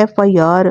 FIR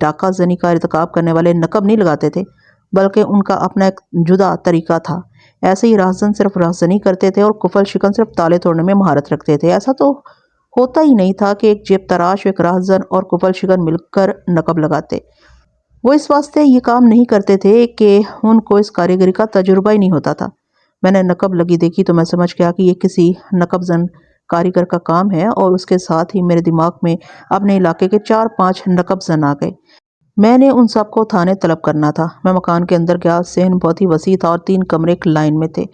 ڈاکہ زنی کا ارتکاب کرنے والے نقب نہیں لگاتے تھے، بلکہ ان کا اپنا ایک جدا طریقہ تھا۔ ایسے ہی راہزن صرف راہزنی کرتے تھے اور کفل شکن صرف تالے توڑنے میں مہارت رکھتے تھے۔ ایسا تو ہوتا ہی نہیں تھا کہ ایک جیب تراش، ایک راہزن اور کفل شکن مل کر نقب لگاتے۔ وہ اس واسطے یہ کام نہیں کرتے تھے کہ ان کو اس کاریگری کا تجربہ ہی نہیں ہوتا تھا۔ میں نے نقب لگی دیکھی تو میں سمجھ گیا کہ یہ کسی نقب زن کاریگر کا کام ہے، اور اس کے ساتھ ہی میرے دماغ میں اپنے علاقے کے 4-5 نقب زن آ گئے۔ میں نے ان سب کو تھانے طلب کرنا تھا۔ میں مکان کے اندر گیا۔ صحن بہت ہی وسیع تھا اور 3 کمرے ایک لائن میں تھے۔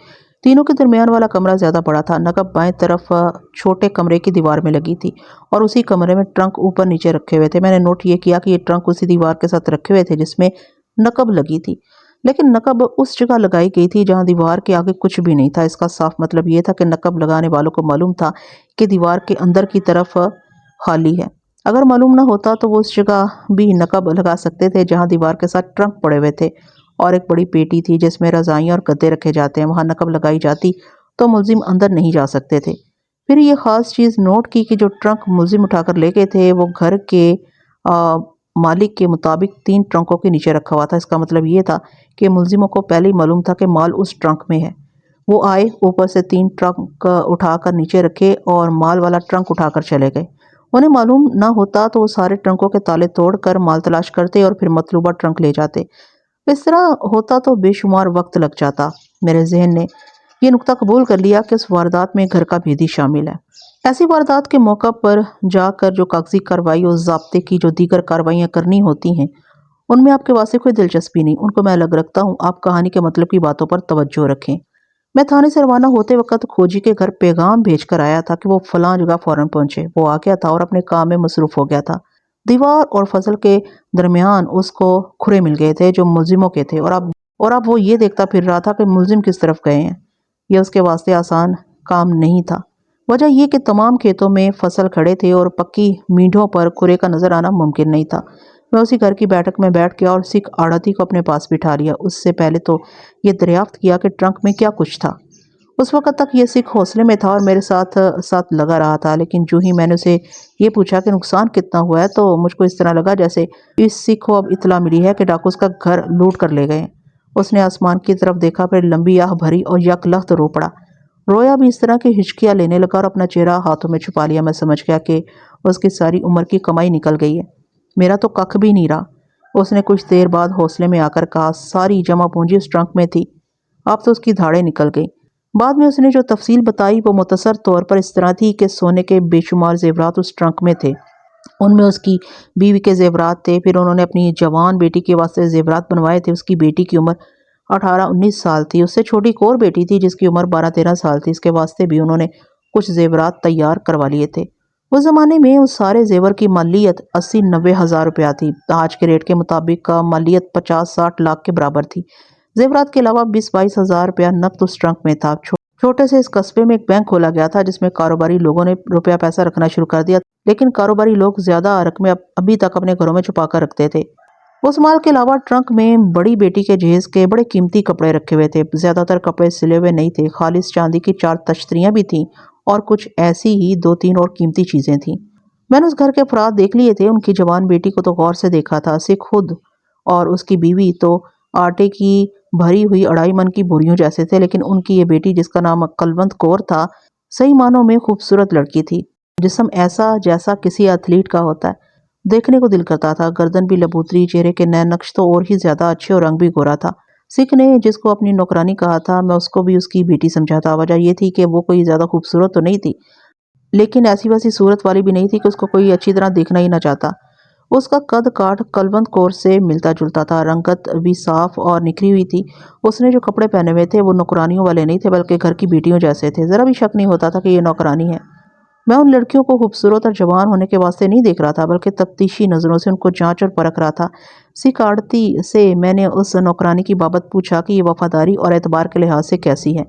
تینوں کے درمیان والا کمرہ زیادہ بڑا تھا۔ نقب بائیں طرف چھوٹے کمرے کی دیوار میں لگی تھی اور اسی کمرے میں ٹرنک اوپر نیچے رکھے ہوئے تھے۔ میں نے نوٹ یہ کیا کہ یہ ٹرنک اسی دیوار کے ساتھ رکھے ہوئے تھے جس میں نقب لگی تھی، لیکن نقب اس جگہ لگائی گئی تھی جہاں دیوار کے آگے کچھ بھی نہیں تھا۔ اس کا صاف مطلب یہ تھا کہ نقب لگانے والوں کو معلوم تھا کہ دیوار کے اندر کی طرف خالی ہے۔ اگر معلوم نہ ہوتا تو وہ اس جگہ بھی نقب لگا سکتے تھے جہاں دیوار کے ساتھ ٹرنک پڑے ہوئے تھے، اور ایک بڑی پیٹی تھی جس میں رضائیاں اور گدے رکھے جاتے ہیں۔ وہاں نقب لگائی جاتی تو ملزم اندر نہیں جا سکتے تھے۔ پھر یہ خاص چیز نوٹ کی کہ جو ٹرنک ملزم اٹھا کر لے گئے تھے وہ گھر کے مالک کے مطابق 3 ٹرنکوں کے نیچے رکھا ہوا تھا۔ اس کا مطلب یہ تھا کہ ملزموں کو پہلے ہی معلوم تھا کہ مال اس ٹرنک میں ہے۔ وہ آئے، اوپر سے 3 ٹرنک اٹھا کر نیچے رکھے اور مال والا ٹرنک اٹھا کر چلے گئے۔ انہیں معلوم نہ ہوتا تو وہ سارے ٹرنکوں کے تالے توڑ کر مال تلاش کرتے اور پھر مطلوبہ ٹرنک لے جاتے۔ اس طرح ہوتا تو بے شمار وقت لگ جاتا۔ میرے ذہن نے یہ نقطہ قبول کر لیا کہ اس واردات میں گھر کا بھیدی شامل ہے۔ ایسی واردات کے موقع پر جا کر جو کاغذی کارروائی اور ضابطے کی جو دیگر کارروائیاں کرنی ہوتی ہیں، ان میں آپ کے واسطے کوئی دلچسپی نہیں، ان کو میں الگ رکھتا ہوں۔ آپ کہانی کے مطلب کی باتوں پر توجہ رکھیں۔ میں تھانے سے روانہ ہوتے وقت کھوجی کے گھر پیغام بھیج کر آیا تھا کہ وہ فلاں جگہ فوراً پہنچے۔ وہ آ گیا تھا اور اپنے کام میں مصروف ہو گیا تھا۔ دیوار اور فضل کے درمیان اس کو کھرے مل گئے تھے جو ملزموں کے تھے، اور اب وہ یہ دیکھتا پھر رہا تھا کہ ملزم کس طرف گئے ہیں۔ یہ اس کے واسطے آسان کام نہیں تھا۔ وجہ یہ کہ تمام کھیتوں میں فصل کھڑے تھے اور پکی میڈھوں پر کھرے کا نظر آنا ممکن نہیں تھا۔ میں اسی گھر کی بیٹھک میں بیٹھ گیا اور سکھ آڑھتی کو اپنے پاس بٹھا لیا۔ اس سے پہلے تو یہ دریافت کیا کہ ٹرنک میں کیا کچھ تھا۔ اس وقت تک یہ سکھ حوصلے میں تھا اور میرے ساتھ ساتھ لگا رہا تھا، لیکن جو ہی میں نے اسے یہ پوچھا کہ نقصان کتنا ہوا ہے تو مجھ کو اس طرح لگا جیسے اس سکھ کو اب اطلاع ملی ہے کہ ڈاکو اس کا گھر لوٹ کر لے گئے۔ اس نے آسمان کی طرف دیکھا، پھر لمبی آہ بھری اور یک لخت رو پڑا۔ رویا بھی اس طرح کی ہچکیاں لینے لگا اور اپنا چہرہ ہاتھوں میں چھپا لیا۔ میں سمجھ گیا کہ اس کی ساری عمر کی کمائی نکل گئی ہے۔ میرا تو ککھ بھی نہیں رہا۔ اس نے کچھ دیر بعد حوصلے میں آ کر کہا، ساری جمع پونجی اس ٹرنک میں تھی۔ اب تو اس کی دھاڑیں نکل گئی۔ بعد میں اس نے جو تفصیل بتائی وہ مختصر طور پر اس طرح تھی کہ سونے کے بے شمار زیورات اس ٹرنک میں تھے۔ ان میں اس کی بیوی کے زیورات تھے، پھر انہوں نے اپنی جوان بیٹی کے واسطے زیورات بنوائے تھے۔ اس کی بیٹی کی عمر 18-19 سال تھی۔ اس سے چھوٹی ایک اور بیٹی تھی جس کی عمر 12-13 سال تھی۔ اس کے واسطے بھی انہوں نے کچھ زیورات تیار کروا لیے تھے۔ اس زمانے میں اس سارے زیور کی مالیت 80-90 ہزار روپیہ تھی۔ آج کے ریٹ کے مطابق مالیت 50-60 لاکھ کے برابر تھی۔ زیورات کے علاوہ 20-22 ہزار روپیہ نقد اس ٹرنک میں تھا۔ چھوٹے سے اس قصبے میں ایک بینک کھولا گیا تھا جس میں کاروباری لوگوں نے روپیہ پیسہ رکھنا شروع کر دیا، لیکن کاروباری لوگ زیادہ رقمیں ابھی تک اپنے گھروں میں چھپا کر رکھتے تھے۔ اس مال کے علاوہ ٹرنک میں بڑی بیٹی کے جہیز کے بڑے قیمتی کپڑے رکھے ہوئے تھے۔ زیادہ تر کپڑے سلے ہوئے نہیں تھے، خالص چاندی کی 4 تشتریاں بھی تھیں اور کچھ ایسی ہی 2-3 اور قیمتی چیزیں تھیں۔ میں نے اس گھر کے افراد دیکھ لیے تھے۔ ان کی جوان بیٹی کو تو غور سے دیکھا تھا۔ سکھ خود اور اس کی بیوی تو آٹے کی بھری ہوئی 2.5 من کی بوریوں جیسے تھے، لیکن ان کی یہ بیٹی جس کا نام کلونت کور تھا صحیح معنوں میں خوبصورت لڑکی تھی۔ جسم ایسا جیسا کسی ایتھلیٹ کا ہوتا ہے، دیکھنے کو دل کرتا تھا۔ گردن بھی لبوتری، چہرے کے نئے نقش تو اور ہی زیادہ اچھے اور رنگ بھی گورا تھا۔ سکھ نے جس کو اپنی نوکرانی کہا تھا، میں اس کو بھی اس کی بیٹی سمجھا تھا۔ وجہ یہ تھی کہ وہ کوئی زیادہ خوبصورت تو نہیں تھی، لیکن ایسی ویسی صورت والی بھی نہیں تھی کہ اس کو کوئی اچھی طرح دیکھنا ہی نہ چاہتا۔ اس کا قد کاٹ کلونت کور سے ملتا جلتا تھا، رنگت بھی صاف اور نکھری ہوئی تھی۔ اس نے جو کپڑے پہنے ہوئے تھے وہ نوکرانیوں والے نہیں تھے بلکہ گھر کی بیٹیوں جیسے تھے۔ ذرا بھی شک نہیں ہوتا تھا کہ یہ نوکرانی ہے۔ میں ان لڑکیوں کو خوبصورت اور جوان ہونے کے واسطے نہیں دیکھ رہا تھا بلکہ تفتیشی نظروں سے ان کو جانچ اور پرکھ رہا تھا۔ سکھ آڑتی سے میں نے اس نوکرانی کی بابت پوچھا کہ یہ وفاداری اور اعتبار کے لحاظ سے کیسی ہے۔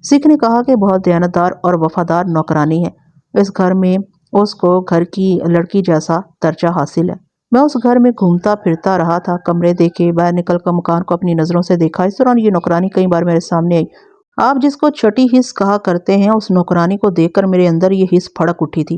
سکھ نے کہا کہ بہت دیانتدار اور وفادار نوکرانی ہے۔ اس گھر میں اس کو گھر کی لڑکی جیسا درجہ حاصل ہے۔ میں اس گھر میں گھومتا پھرتا رہا تھا، کمرے دیکھے، باہر نکل کر مکان کو اپنی نظروں سے دیکھا۔ اس دوران یہ نوکرانی کئی بار میرے سامنے آئی۔ آپ جس کو چھٹی حس کہا کرتے ہیں، اس نوکرانی کو دیکھ کر میرے اندر یہ حس پھڑک اٹھی تھی۔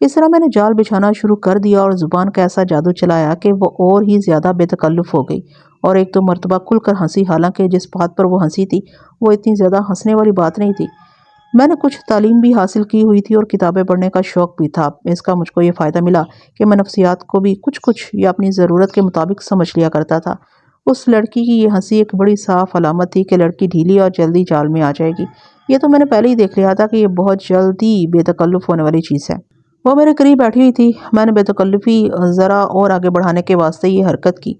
اس طرح میں نے جال بچھانا شروع کر دیا اور زبان کا ایسا جادو چلایا کہ وہ اور ہی زیادہ بے تکلف ہو گئی اور ایک دو مرتبہ کھل کر ہنسی، حالانکہ جس بات پر وہ ہنسی تھی وہ اتنی زیادہ ہنسنے والی بات نہیں تھی۔ میں نے کچھ تعلیم بھی حاصل کی ہوئی تھی اور کتابیں پڑھنے کا شوق بھی تھا۔ اس کا مجھ کو یہ فائدہ ملا کہ میں نفسیات کو بھی کچھ یا اپنی ضرورت کے مطابق سمجھ لیا کرتا تھا۔ اس لڑکی کی یہ ہنسی ایک بڑی صاف علامت تھی کہ لڑکی ڈھیلی اور جلدی جال میں آ جائے گی۔ یہ تو میں نے پہلے ہی دیکھ لیا تھا کہ یہ بہت جلدی بے تکلف ہونے والی چیز ہے۔ وہ میرے قریب بیٹھی ہوئی تھی۔ میں نے بے تکلفی ذرا اور آگے بڑھانے کے واسطے یہ حرکت کی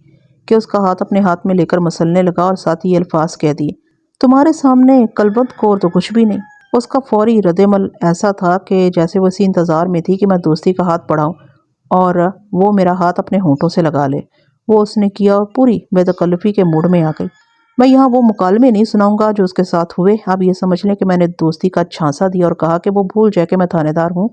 کہ اس کا ہاتھ اپنے ہاتھ میں لے کر مسلنے لگا اور ساتھ ہی یہ الفاظ کہہ دیے، تمہارے سامنے کلبند کور تو کچھ بھی نہیں۔ اس کا فوری رد عمل ایسا تھا کہ جیسے وہ اسی انتظار میں تھی کہ میں دوستی کا ہاتھ بڑھاؤں اور وہ میرا ہاتھ اپنے ہونٹوں سے لگا لے۔ وہ اس نے کیا اور پوری بے تکلفی کے موڈ میں آ گئی۔ میں یہاں وہ مکالمے نہیں سناؤں گا جو اس کے ساتھ ہوئے۔ آپ یہ سمجھ لیں کہ میں نے دوستی کا جھانسا دیا اور کہا کہ وہ بھول جائے کہ میں تھانے دار ہوں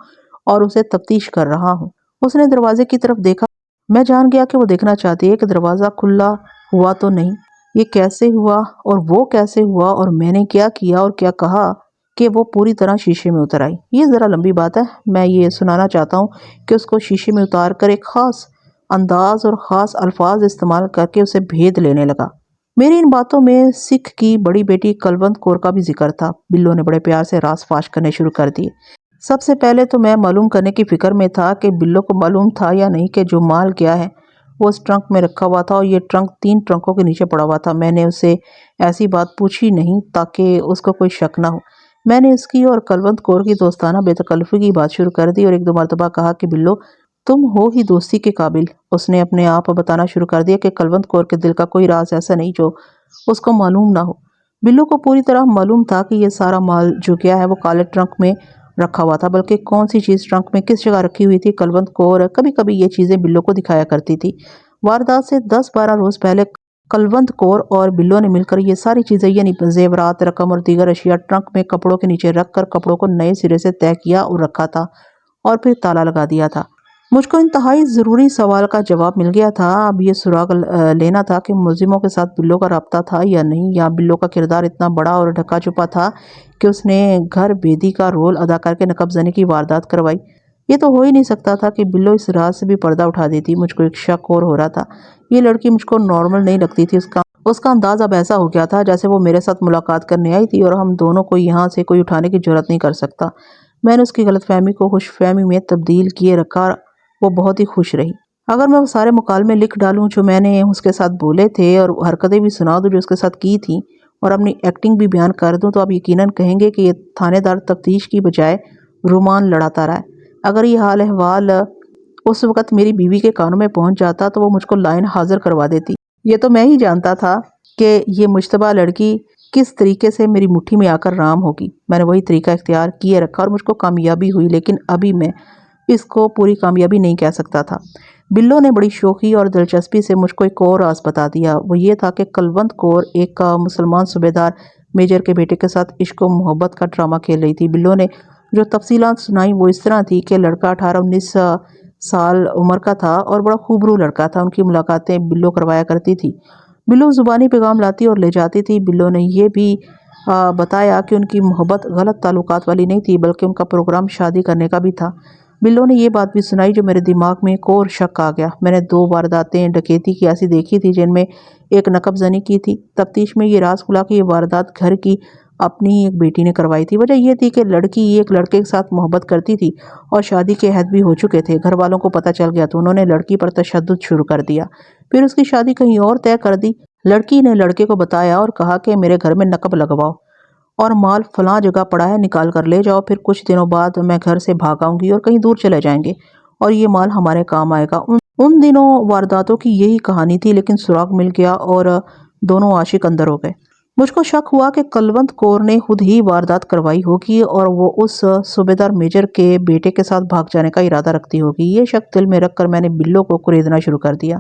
اور اسے تفتیش کر رہا ہوں۔ اس نے دروازے کی طرف دیکھا۔ میں جان گیا کہ وہ دیکھنا چاہتی ہے کہ دروازہ کھلا ہوا تو نہیں، یہ کیسے ہوا اور وہ کیسے ہوا اور میں نے کیا کیا اور کیا کہا کہ وہ پوری طرح شیشے میں اتر آئی۔ یہ ذرا لمبی بات ہے، میں یہ سنانا چاہتا ہوں کہ اس کو شیشے میں اتار کر ایک خاص انداز اور خاص الفاظ استعمال کر کے اسے بھید لینے لگا۔ میری ان باتوں میں سکھ کی بڑی بیٹی کلوند کور کا بھی ذکر تھا۔ بلو نے بڑے پیار سے راز فاش کرنے شروع کر دیے۔ سب سے پہلے تو میں معلوم کرنے کی فکر میں تھا کہ بلو کو معلوم تھا یا نہیں کہ جو مال کیا ہے وہ اس ٹرنک میں رکھا ہوا تھا اور یہ ٹرنک 3 ٹرنکوں کے نیچے پڑا ہوا تھا۔ میں نے اسے ایسی بات پوچھی نہیں تاکہ اس کو کوئی شک نہ ہو۔ میں نے اس کی اور کلوند کور کی دوستانہ بے تکلفی کی بات شروع کر دی اور ایک دو مرتبہ کہا کہ بلو تم ہو ہی دوستی کے قابل۔ اس نے اپنے آپ بتانا شروع کر دیا کہ کلوند کور کے دل کا کوئی راز ایسا نہیں جو اس کو معلوم نہ ہو۔ بلو کو پوری طرح معلوم تھا کہ یہ سارا مال جو کیا ہے وہ کالے ٹرنک میں رکھا ہوا تھا، بلکہ کون سی چیز ٹرنک میں کس جگہ رکھی ہوئی تھی کلوند کور کبھی کبھی یہ چیزیں بلو کو دکھایا کرتی تھی۔ واردات سے 10-12 روز پہلے کلوند کور اور بلو نے مل کر یہ ساری چیزیں یعنی زیورات، رقم اور دیگر اشیاء ٹرنک میں کپڑوں کے نیچے رکھ کر کپڑوں کو نئے سرے سے طے کیا اور رکھا تھا اور پھر تالا لگا دیا تھا۔ مجھ کو انتہائی ضروری سوال کا جواب مل گیا تھا۔ اب یہ سراغ لینا تھا کہ ملزموں کے ساتھ بلو کا رابطہ تھا یا نہیں، یا بلو کا کردار اتنا بڑا اور ڈھکا چھپا تھا کہ اس نے گھر بیدی کا رول ادا کر کے نقب زنی کی واردات کروائی۔ یہ تو ہو ہی نہیں سکتا تھا کہ بلو اس راز سے بھی پردہ اٹھا دیتی۔ مجھ کو ایک شک اور ہو رہا تھا۔ یہ لڑکی مجھ کو نارمل نہیں لگتی تھی۔ اس کا انداز اب ایسا ہو گیا تھا جیسے وہ میرے ساتھ ملاقات کرنے آئی تھی اور ہم دونوں کو یہاں سے کوئی اٹھانے کی جرات نہیں کر سکتا۔ میں نے اس کی غلط فہمی کو خوش فہمی میں تبدیل کیے رکھا۔ وہ بہت ہی خوش رہی۔ اگر میں وہ سارے مکالمے لکھ ڈالوں جو میں نے اس کے ساتھ بولے تھے اور حرکتیں بھی سنا دوں جو اس کے ساتھ کی تھیں اور اپنی ایکٹنگ بھی بیان کر دوں تو آپ یقیناً کہیں گے کہ یہ تھانے دار تفتیش کی بجائے رومان لڑاتا رہا ہے۔ اگر یہ حال احوال اس وقت میری بیوی کے کانوں میں پہنچ جاتا تو وہ مجھ کو لائن حاضر کروا دیتی۔ یہ تو میں ہی جانتا تھا کہ یہ مشتبہ لڑکی کس طریقے سے میری مٹھی میں آ کر رام ہوگی۔ میں نے وہی طریقہ اختیار کیے رکھا اور مجھ کو کامیابی ہوئی، لیکن ابھی میں اس کو پوری کامیابی نہیں کہہ سکتا تھا۔ بلو نے بڑی شوخی اور دلچسپی سے مجھ کو ایک اور راز بتا دیا۔ وہ یہ تھا کہ کلوند کور ایک مسلمان صوبے دار میجر کے بیٹے کے ساتھ عشق و محبت کا ڈرامہ کھیل رہی تھی۔ بلو نے جو تفصیلات سنائی وہ اس طرح تھی کہ لڑکا 18-19 سال عمر کا تھا اور بڑا خوبرو لڑکا تھا۔ ان کی ملاقاتیں بلو کروایا کرتی تھی۔ بلو زبانی پیغام لاتی اور لے جاتی تھی۔ بلو نے یہ بھی بتایا کہ ان کی محبت غلط تعلقات والی نہیں تھی بلکہ ان کا پروگرام شادی کرنے کا بھی تھا۔ بلو نے یہ بات بھی سنائی جو میرے دماغ میں ایک اور شک آ گیا۔ میں نے 2 وارداتیں ڈکیتی کی ایسی دیکھی تھی جن میں ایک نقب زنی کی تھی۔ تفتیش میں یہ راز کھلا کہ یہ واردات گھر کی اپنی ایک بیٹی نے کروائی تھی۔ وجہ یہ تھی کہ لڑکی ایک لڑکے کے ساتھ محبت کرتی تھی اور شادی کے عہد بھی ہو چکے تھے۔ گھر والوں کو پتہ چل گیا تو انہوں نے لڑکی پر تشدد شروع کر دیا، پھر اس کی شادی کہیں اور طے کر دی۔ لڑکی نے لڑکے کو بتایا اور کہا کہ میرے گھر میں نقب لگواؤ اور مال فلاں جگہ پڑا ہے نکال کر لے جاؤ، پھر کچھ دنوں بعد میں گھر سے بھاگ آؤں گی اور کہیں دور چلے جائیں گے اور یہ مال ہمارے کام آئے گا۔ ان دنوں وارداتوں کی یہی کہانی تھی، لیکن سراغ مل گیا اور دونوں عاشق اندر ہو گئے۔ مجھ کو شک ہوا کہ کلوند کور نے خود ہی واردات کروائی ہوگی اور وہ اس صوبیدار میجر کے بیٹے کے ساتھ بھاگ جانے کا ارادہ رکھتی ہوگی۔ یہ شک دل میں رکھ کر میں نے بلو کو کریدنا شروع کر دیا۔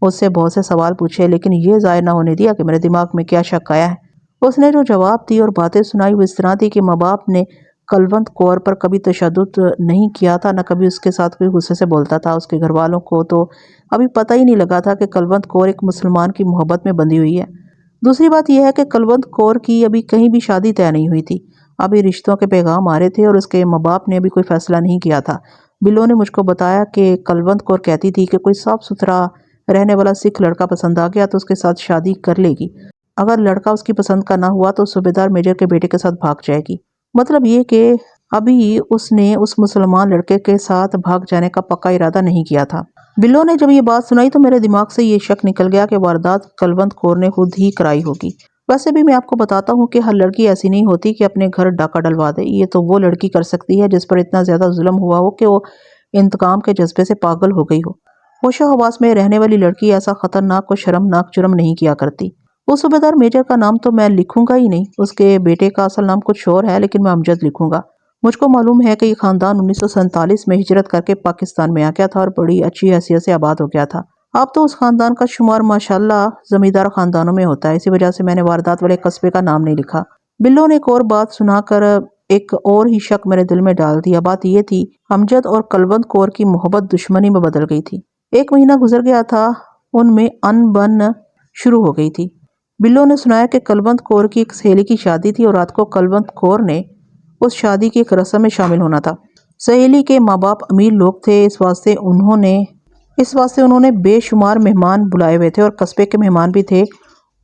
اس سے بہت سے سوال پوچھے لیکن یہ ظاہر نہ ہونے دیا کہ میرے دماغ میں کیا شک آیا ہے۔ اس نے جو جواب دی اور باتیں سنائی وہ اس طرح تھی کہ ماں باپ نے کلوند کور پر کبھی تشدد نہیں کیا تھا، نہ کبھی اس کے ساتھ کوئی غصے سے بولتا تھا۔ اس کے گھر والوں کو تو ابھی پتہ ہی نہیں لگا تھا کہ کلوند کور ایک مسلمان کی محبت میں بندھی ہوئی ہے۔ دوسری بات یہ ہے کہ کلوند کور کی ابھی کہیں بھی شادی طے نہیں ہوئی تھی۔ ابھی رشتوں کے پیغام آ رہے تھے اور اس کے ماں باپ نے ابھی کوئی فیصلہ نہیں کیا تھا۔ بلو نے مجھ کو بتایا کہ کلونت کور کہتی تھی کہ کوئی صاف ستھرا رہنے والا سکھ لڑکا پسند آ گیا تو اس کے ساتھ شادی کر لے گی، اگر لڑکا اس کی پسند کا نہ ہوا تو صوبیدار میجر کے بیٹے کے ساتھ بھاگ جائے گی۔ مطلب یہ کہ ابھی اس نے اس مسلمان لڑکے کے ساتھ بھاگ جانے کا پکا ارادہ نہیں کیا تھا۔ بلو نے جب یہ بات سنائی تو میرے دماغ سے یہ شک نکل گیا کہ واردات کلونت کور نے خود ہی کرائی ہوگی۔ ویسے بھی میں آپ کو بتاتا ہوں کہ ہر لڑکی ایسی نہیں ہوتی کہ اپنے گھر ڈاکہ ڈلوا دے، یہ تو وہ لڑکی کر سکتی ہے جس پر اتنا زیادہ ظلم ہوا ہو کہ وہ انتقام کے جذبے سے پاگل ہو گئی ہو۔ ہوش و حواس میں رہنے والی لڑکی ایسا خطرناک و شرمناک جرم نہیں کیا کرتی۔ وہ صوبیدار میجر کا نام تو میں لکھوں گا ہی نہیں، اس کے بیٹے کا اصل نام کچھ اور ہے، لیکن میں امجد لکھوں گا۔ مجھ کو معلوم ہے کہ یہ خاندان 1947 میں ہجرت کر کے پاکستان میں آ گیا تھا اور بڑی اچھی حیثیت سے آباد ہو گیا تھا۔ اب تو اس خاندان کا شمار ماشاءاللہ زمیندار خاندانوں میں ہوتا ہے، اسی وجہ سے میں نے واردات والے قصبے کا نام نہیں لکھا۔ بلو نے ایک اور بات سنا کر ایک اور ہی شک میرے دل میں ڈال دیا۔ بات یہ تھی امجد اور کلونت کور کی محبت دشمنی میں بدل گئی تھی۔ 1 مہینہ گزر گیا تھا، ان میں ان بن شروع ہو گئی تھی۔ بلو نے سنایا کہ کلونت کور کی ایک سہیلی کی شادی تھی اور رات کو کلونت کور نے اس شادی کی ایک رسم میں شامل ہونا تھا۔ سہیلی کے ماں باپ امیر لوگ تھے، اس واسطے انہوں نے بے شمار مہمان بلائے ہوئے تھے اور قصبے کے مہمان بھی تھے۔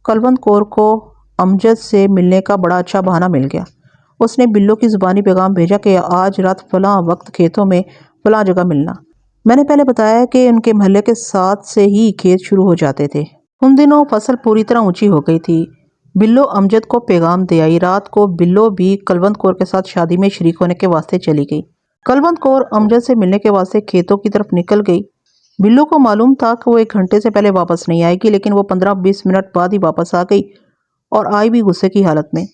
کلونت کور کو امجد سے ملنے کا بڑا اچھا بہانہ مل گیا۔ اس نے بلو کی زبانی پیغام بھیجا کہ آج رات فلاں وقت کھیتوں میں فلاں جگہ ملنا۔ میں نے پہلے بتایا کہ ان کے محلے کے ساتھ سے ہی کھیت شروع ہو جاتے تھے۔ ان دنوں فصل پوری طرح اونچی ہو گئی تھی۔ بلو امجد کو پیغام دے آئی۔ رات کو بلو بھی کلونت کور کے ساتھ شادی میں شریک ہونے کے واسطے چلی گئی۔ کلونت کور امجد سے ملنے کے واسطے کھیتوں کی طرف نکل گئی۔ بلو کو معلوم تھا کہ وہ 1 گھنٹے سے پہلے واپس نہیں آئے گی، لیکن وہ 15-20 منٹ بعد ہی واپس آ گئی اور آئی بھی غصے کی حالت میں۔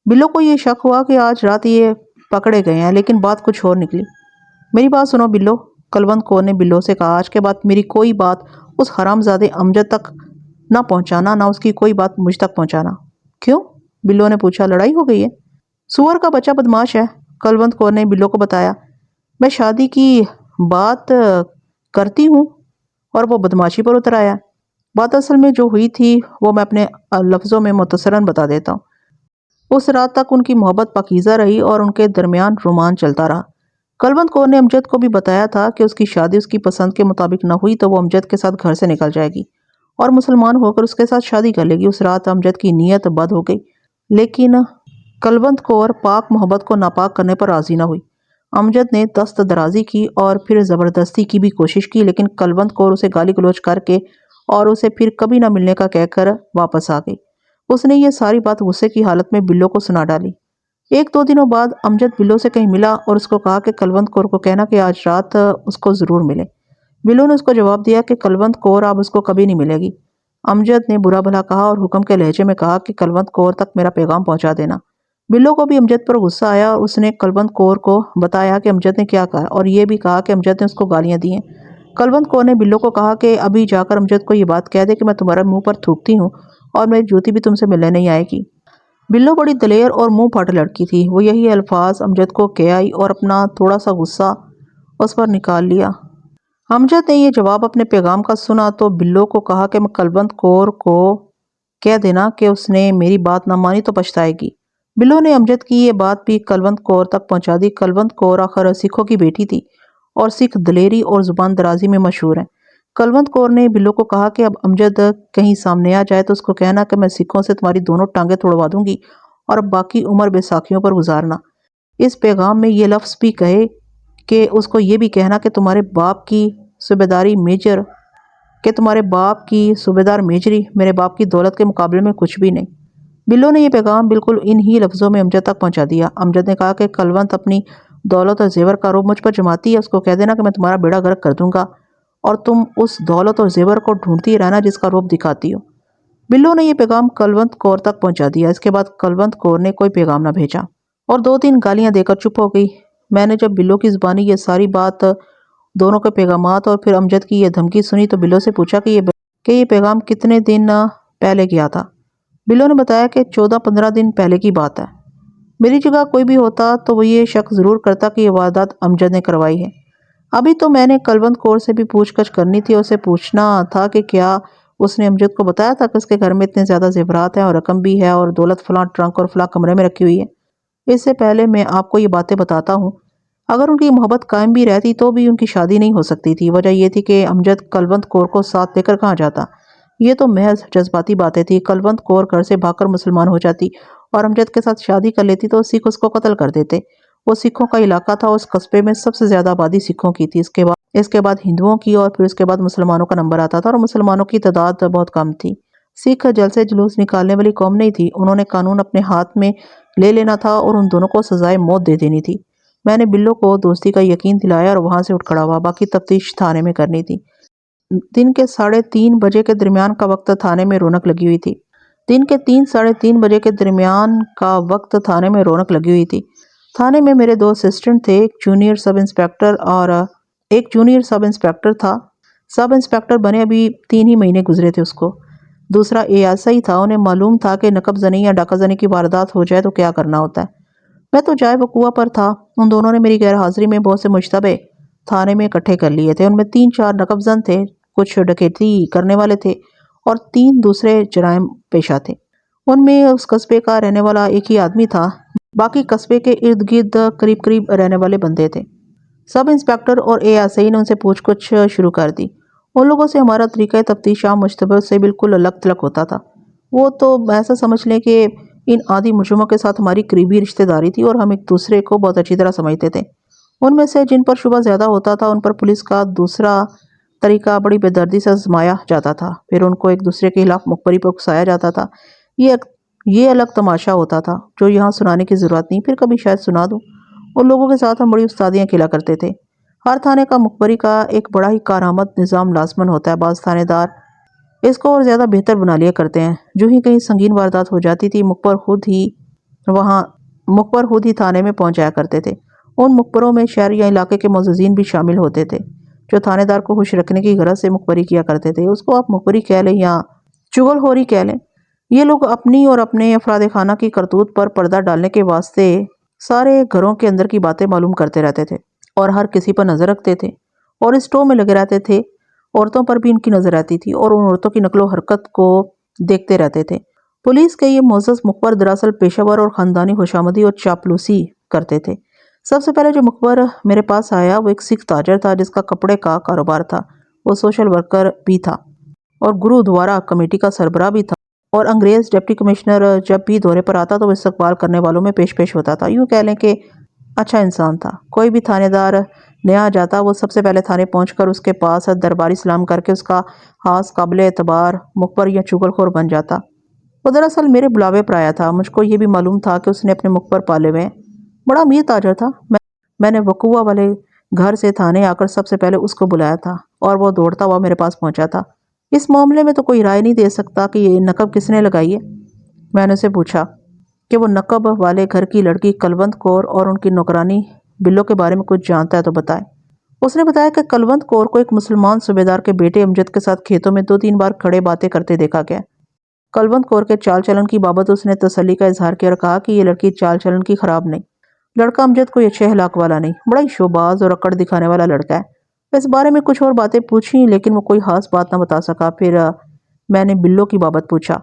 بلو کو یہ شک ہوا کہ آج رات یہ پکڑے گئے ہیں، لیکن بات کچھ اور نکلی۔ میری بات سنو بلو، کلونت کور نے بلو سے کہا، آج کے بعد میری کوئی بات اس حرام زادے امجد تک نہ پہنچانا، نہ اس کی کوئی بات مجھ تک پہنچانا۔ کیوں؟ بلو نے پوچھا، لڑائی ہو گئی ہے؟ سور کا بچہ بدماش ہے، کلونت کور نے بلو کو بتایا۔ میں شادی کی بات کرتی ہوں اور وہ بدماشی پر اتر آیا۔ بات اصل میں جو ہوئی تھی وہ میں اپنے لفظوں میں مختصراً بتا دیتا ہوں۔ اس رات تک ان کی محبت پاکیزہ رہی اور ان کے درمیان رومان چلتا رہا۔ کلونت کور نے امجد کو بھی بتایا تھا کہ اس کی شادی اس کی پسند کے مطابق نہ ہوئی تو وہ امجد کے ساتھ گھر سے نکل جائے گی اور مسلمان ہو کر اس کے ساتھ شادی کر لے گی۔ اس رات امجد کی نیت بد ہو گئی، لیکن کلونت کور پاک محبت کو ناپاک کرنے پر راضی نہ ہوئی۔ امجد نے دست درازی کی اور پھر زبردستی کی بھی کوشش کی، لیکن کلونت کور اسے گالی گلوچ کر کے اور اسے پھر کبھی نہ ملنے کا کہہ کر واپس آ گئی۔ اس نے یہ ساری بات غصے کی حالت میں بلو کو سنا ڈالی۔ 1-2 دنوں بعد امجد بلو سے کہیں ملا اور اس کو کہا کہ کلونت کور کو کہنا کہ آج رات اس کو ضرور ملے۔ بلو نے اس کو جواب دیا کہ کلونت کور اب اس کو کبھی نہیں ملے گی۔ امجد نے برا بھلا کہا اور حکم کے لہجے میں کہا کہ کلونت کور تک میرا پیغام پہنچا دینا۔ بلو کو بھی امجد پر غصہ آیا اور اس نے کلونت کور کو بتایا کہ امجد نے کیا کہا اور یہ بھی کہا کہ امجد نے اس کو گالیاں دی ہیں۔ کلونت کور نے بلو کو کہا کہ ابھی جا کر امجد کو یہ بات کہہ دے کہ میں تمہارے منہ پر تھوکتی ہوں اور میری جوتی بھی تم سے ملنے نہیں آئے گی۔ بلو بڑی دلیر اور منہ پھاٹ لڑکی تھی، وہ یہی الفاظ امجد کو کہہ آئی اور اپنا تھوڑا سا غصہ اس پر نکال لیا۔ امجد نے یہ جواب اپنے پیغام کا سنا تو بلو کو کہا کہ میں کلونت کور کو کہہ دینا کہ اس نے میری بات نہ مانی تو پچھتائے گی۔ بلو نے امجد کی یہ بات بھی کلونت کور تک پہنچا دی۔ کلونت کور آخر سکھوں کی بیٹی تھی اور سکھ دلیری اور زبان درازی میں مشہور ہیں۔ کلونت کور نے بلو کو کہا کہ اب امجد کہیں سامنے آ جائے تو اس کو کہنا کہ میں سکھوں سے تمہاری دونوں ٹانگیں توڑوا دوں گی اور باقی عمر بیساکھیوں پر گزارنا۔ اس پیغام میں یہ لفظ بھی کہے کہ اس کو یہ بھی کہنا کہ تمہارے باپ کی صوبیدار میجری میرے باپ کی دولت کے مقابلے میں کچھ بھی نہیں۔ بلو نے یہ پیغام بالکل ان ہی لفظوں میں امجد تک پہنچا دیا۔ امجد نے کہا کہ کلونت اپنی دولت اور زیور کا روب مجھ پر جماتی ہے، اس کو کہہ دینا کہ میں تمہارا بیڑا غرق کر دوں گا اور تم اس دولت اور زیور کو ڈھونڈتی رہنا جس کا روب دکھاتی ہو۔ بلو نے یہ پیغام کلونت کور تک پہنچا دیا۔ اس کے بعد کلونت کور نے کوئی پیغام نہ بھیجا اور 2-3 گالیاں دے کر چپ ہو گئی۔ میں نے جب بلو کی زبانی یہ ساری بات، دونوں کے پیغامات اور پھر امجد کی یہ دھمکی سنی تو بلو سے پوچھا کہ یہ پیغام کتنے دن پہلے کیا تھا؟ بلو نے بتایا کہ 14-15 دن پہلے کی بات ہے۔ میری جگہ کوئی بھی ہوتا تو وہ یہ شک ضرور کرتا کہ یہ واردات امجد نے کروائی ہے۔ ابھی تو میں نے کلونت کور سے بھی پوچھ گچھ کرنی تھی اور اسے پوچھنا تھا کہ کیا اس نے امجد کو بتایا تھا کہ اس کے گھر میں اتنے زیادہ زیورات ہیں اور رقم بھی ہے اور دولت فلاں ٹرنک اور فلاں کمرے میں رکھی ہوئی ہے۔ اس سے پہلے میں آپ کو یہ باتیں بتاتا ہوں، اگر ان کی محبت قائم بھی رہتی تو بھی ان کی شادی نہیں ہو سکتی تھی۔ وجہ یہ تھی کہ امجد کلونت کور کو ساتھ لے کر کہاں جاتا۔ یہ تو محض جذباتی باتیں تھی۔ کلونت کور گھر سے بھاگ کر مسلمان ہو جاتی اور امجد کے ساتھ شادی کر لیتی تو سکھ اس کو قتل کر دیتے۔ وہ سکھوں کا علاقہ تھا، اس قصبے میں سب سے زیادہ آبادی سکھوں کی تھی، اس کے بعد ہندوؤں کی، اور پھر اس کے بعد مسلمانوں کا نمبر آتا تھا، اور مسلمانوں کی تعداد بہت کم تھی۔ سکھ جلسے جلوس نکالنے والی قوم نہیں تھی، انہوں نے قانون اپنے ہاتھ میں لے لینا تھا اور ان دونوں کو سزائے موت دے دینی تھی۔ میں نے بلو کو دوستی کا یقین دلایا اور وہاں سے اٹھ کھڑا ہوا۔ باقی تفتیش تھانے میں کرنی تھی۔ دن کے 3:30 بجے کے درمیان کا وقت تھانے میں رونق لگی ہوئی تھی۔ دن کے 3:30 بجے کے درمیان کا وقت تھانے میں رونق لگی ہوئی تھی۔ تھانے میں میرے 2 اسسٹنٹ تھے، ایک جونیئر سب انسپیکٹر تھا۔ سب انسپیکٹر بنے ابھی 3 ہی مہینے گزرے تھے اس کو۔ دوسرا ASI تھا، انہیں معلوم تھا کہ نقب زنی یا ڈاکہ زنی کی واردات ہو جائے تو کیا کرنا ہوتا ہے۔ میں تو جائے وقوع پر تھا۔ ان دونوں نے میری غیر حاضری میں بہت سے مشتبہ تھانے میں اکٹھے کر لیے تھے۔ ان میں 3-4 نقب زن تھے، کچھ ڈکیتی کرنے والے تھے اور 3 دوسرے جرائم پیشہ تھے۔ ان میں اس قصبے کا رہنے والا ایک ہی آدمی تھا، باقی قصبے کے ارد گرد قریب رہنے والے بندے تھے۔ سب انسپیکٹر اور ASI نے ان سے پوچھ گچھ شروع کر دی۔ ان لوگوں سے ہمارا طریقہ تفتیش عام مشتبہ سے بالکل الگ تھلگ ہوتا تھا۔ وہ تو ایسا سمجھ لیں کہ ان عادی مجرموں کے ساتھ ہماری قریبی رشتہ داری تھی اور ہم ایک دوسرے کو بہت اچھی طرح سمجھتے تھے۔ ان میں سے جن پر شبہ زیادہ ہوتا تھا ان پر پولیس کا دوسرا طریقہ بڑی بے دردی سے آزمایا جاتا تھا، پھر ان کو ایک دوسرے کے خلاف مخبری پر اکسایا جاتا تھا۔ یہ الگ تماشا ہوتا تھا جو یہاں سنانے کی ضرورت نہیں، پھر کبھی شاید سنا دوں۔ ان لوگوں کے ساتھ ہم بڑی استادیاں کھیلا کرتے تھے۔ ہر تھانے کا مخبری کا ایک بڑا ہی کارآمد نظام لازمن ہوتا ہے۔ بعض تھانے دار اس کو اور زیادہ بہتر بنا لیا کرتے ہیں۔ جو ہی کہیں سنگین واردات ہو جاتی تھی، مخبر خود ہی تھانے میں پہنچ جایا کرتے تھے۔ ان مخبروں میں شہر یا علاقے کے معززین بھی شامل ہوتے تھے جو تھانے دار کو خوش رکھنے کی غرض سے مخبری کیا کرتے تھے۔ اس کو آپ مخبری کہہ لیں یا چغل خوری کہہ لیں۔ یہ لوگ اپنی اور اپنے افراد خانہ کی کرتوت پر پردہ ڈالنے کے واسطے سارے گھروں کے اندر کی باتیں معلوم کرتے رہتے تھے اور ہر کسی پر نظر رکھتے تھے اور اس ٹو میں لگے رہتے تھے۔ عورتوں پر بھی ان کی نظر رہتی تھی اور ان عورتوں کی نقل و حرکت کو دیکھتے رہتے تھے۔ پولیس کے یہ معزز مخبر دراصل پیشہ ور اور خاندانی خوشامدی اور چاپلوسی کرتے تھے۔ سب سے پہلے جو مخبر میرے پاس آیا وہ ایک سکھ تاجر تھا جس کا کپڑے کا کاروبار تھا۔ وہ سوشل ورکر بھی تھا اور گرودوارا کمیٹی کا سربراہ بھی تھا، اور انگریز ڈپٹی کمشنر جب بھی دورے پر آتا تو وہ استقبال کرنے والوں میں پیش ہوتا تھا۔ یوں کہہ لیں کہ اچھا انسان تھا۔ کوئی بھی تھانے دار نیا جاتا وہ سب سے پہلے تھانے پہنچ کر اس کے پاس درباری سلام کر کے اس کا خاص قابل اعتبار مخبر یا چغل خور بن جاتا۔ وہ دراصل میرے بلاوے پر آیا تھا۔ مجھ کو یہ بھی معلوم تھا کہ اس نے اپنے مخبر پالے ہوئے ہیں۔ بڑا امیر تاجر تھا۔ میں نے وقوع والے گھر سے تھانے آ کر سب سے پہلے اس کو بلایا تھا اور وہ دوڑتا ہوا میرے پاس پہنچا تھا۔ اس معاملے میں تو کوئی رائے نہیں دے سکتا کہ یہ نقب کس نے لگائی ہے؟ میں نے اسے پوچھا کہ وہ نقب والے گھر کی لڑکی کلونت کور اور ان کی نوکرانی بلو کے بارے میں کچھ جانتا ہے تو بتائے۔ اس نے بتایا کہ کلونت کور کو ایک مسلمان صوبیدار کے بیٹے امجد کے ساتھ کھیتوں میں 2-3 بار کھڑے باتیں کرتے دیکھا گیا۔ کلونت کور کے چال چلن کی بابت اس نے تسلی کا اظہار کیا اور کہا کہ یہ لڑکی چال چلن کی خراب نہیں، لڑکا امجد کوئی اچھے اخلاق والا نہیں، بڑا ہی شوباز اور اکڑ دکھانے والا لڑکا ہے۔ اس بارے میں کچھ اور باتیں پوچھیں لیکن وہ کوئی خاص بات نہ بتا سکا۔ پھر میں نے بلو کی بابت پوچھا۔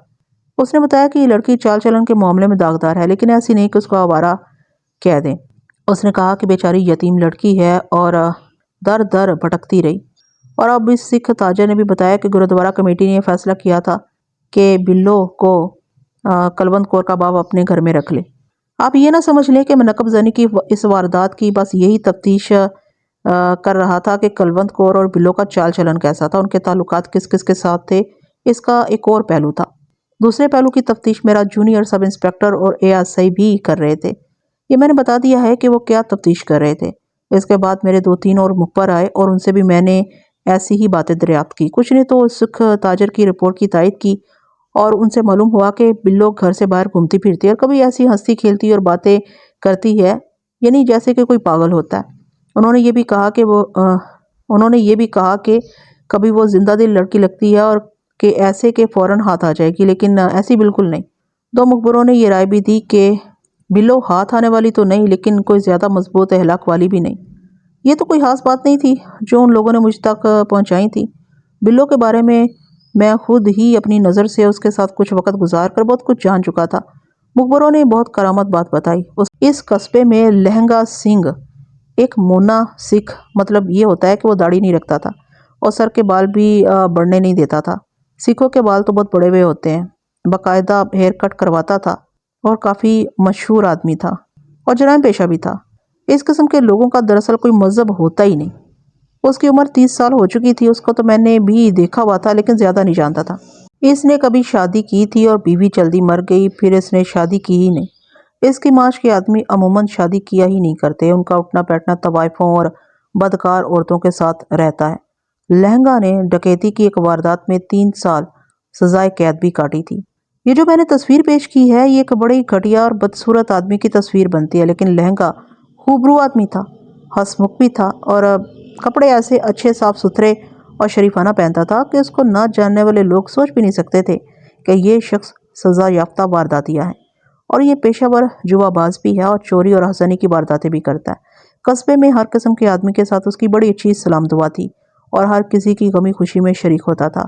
اس نے بتایا کہ یہ لڑکی چال چلن کے معاملے میں داغدار ہے لیکن ایسی نہیں کہ اس کو آوارہ کہہ دیں۔ اس نے کہا کہ بیچاری یتیم لڑکی ہے اور در در بھٹکتی رہی۔ اور اب اس سکھ تاجر نے بھی بتایا کہ گرودوارا کمیٹی نے یہ فیصلہ کیا تھا کہ بلو کو کلونت کور کا باپ اپنے گھر میں رکھ لے۔ آپ یہ نہ سمجھ لیں کہ میں نقب زنی کی اس واردات کی بس یہی تفتیش کر رہا تھا کہ کلونت کور اور بلو کا چال چلن کیسا تھا، ان کے تعلقات کس کس کے ساتھ تھے۔ اس کا ایک اور پہلو تھا۔ دوسرے پہلو کی تفتیش میرا جونیئر سب انسپیکٹر اور ASI بھی کر رہے تھے۔ یہ میں نے بتا دیا ہے کہ وہ کیا تفتیش کر رہے تھے۔ اس کے بعد میرے 2-3 اور مخبر آئے اور ان سے بھی میں نے ایسی ہی باتیں دریافت کی۔ کچھ نے تو سکھ تاجر کی رپورٹ کی تائید کی اور ان سے معلوم ہوا کہ بلو گھر سے باہر گھومتی پھرتی اور کبھی ایسی ہنستی کھیلتی اور باتیں کرتی ہے یعنی جیسے کہ کوئی پاگل ہوتا ہے۔ انہوں نے یہ بھی کہا کہ کبھی وہ زندہ دل لڑکی لگتی ہے اور کہ ایسے کہ فوراً ہاتھ آ جائے گی، لیکن ایسی بالکل نہیں۔ 2 مخبروں نے یہ رائے بھی دی کہ بلو ہاتھ آنے والی تو نہیں لیکن کوئی زیادہ مضبوط اخلاق والی بھی نہیں۔ یہ تو کوئی خاص بات نہیں تھی جو ان لوگوں نے مجھ تک پہنچائی تھی۔ بلو کے بارے میں خود ہی اپنی نظر سے اس کے ساتھ کچھ وقت گزار کر بہت کچھ جان چکا تھا۔ مخبروں نے بہت کرامت بات بتائی۔ اس قصبے میں لہنگا سنگھ ایک مونا سکھ، مطلب یہ ہوتا ہے کہ وہ داڑھی نہیں رکھتا تھا اور سر کے بال بھی بڑھنے نہیں دیتا تھا۔ سکھوں کے بال تو بہت بڑے ہوئے ہوتے ہیں۔ باقاعدہ ہیئر کٹ کرواتا تھا اور کافی مشہور آدمی تھا اور جرائم پیشہ بھی تھا۔ اس قسم کے لوگوں کا دراصل کوئی مذہب ہوتا ہی نہیں۔ اس کی عمر 30 سال ہو چکی تھی۔ اس کو تو میں نے بھی دیکھا ہوا تھا لیکن زیادہ نہیں جانتا تھا۔ اس نے کبھی شادی کی تھی اور بیوی جلدی مر گئی، پھر اس نے شادی کی ہی نہیں۔ اس کی معاش کے آدمی عموماً شادی کیا ہی نہیں کرتے۔ ان کا اٹھنا بیٹھنا طوائفوں اور بدکار عورتوں کے ساتھ رہتا ہے۔ لہنگا نے ڈکیتی کی ایک واردات میں 3 سال سزائے قید بھی کاٹی تھی۔ یہ جو میں نے تصویر پیش کی ہے یہ ایک بڑی گھٹیا اور بدصورت آدمی کی تصویر بنتی ہے، لیکن لہنگا خوبرو آدمی تھا، ہسمکھ بھی تھا اور کپڑے ایسے اچھے صاف ستھرے اور شریفانہ پہنتا تھا کہ اس کو نہ جاننے والے لوگ سوچ بھی نہیں سکتے تھے کہ یہ شخص سزا یافتہ وارداتیہ ہے، اور یہ پیشہ ور جوا باز بھی ہے اور چوری اور ہزانی کی وارداتیں بھی کرتا ہے۔ قصبے میں ہر قسم کے آدمی کے ساتھ اس کی بڑی اچھی سلام دعا تھی اور ہر کسی کی غمی خوشی میں شریک ہوتا تھا۔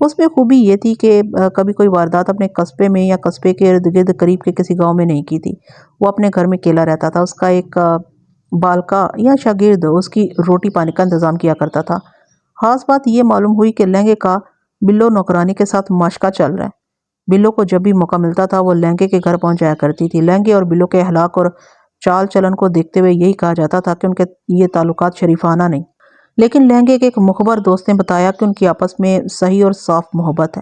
اس میں خوبی یہ تھی کہ کبھی کوئی واردات اپنے قصبے میں یا قصبے کے ارد گرد قریب کے کسی گاؤں میں نہیں کی تھی۔ وہ اپنے گھر میں اکیلا رہتا تھا۔ اس کا ایک بالکا یا شاگرد اس کی روٹی پانی کا انتظام کیا کرتا تھا۔ خاص بات یہ معلوم ہوئی کہ لہنگے کا بلو نوکرانی کے ساتھ مشقہ چل رہا ہے۔ بلو کو جب بھی موقع ملتا تھا وہ لہنگے کے گھر پہنچ جایا کرتی تھی۔ لہنگے اور بلو کے اخلاق اور چال چلن کو دیکھتے ہوئے یہی کہا جاتا تھا کہ ان کے یہ تعلقات شریفانہ نہیں، لیکن لہنگے کے ایک مخبر دوست نے بتایا کہ ان کی آپس میں صحیح اور صاف محبت ہے۔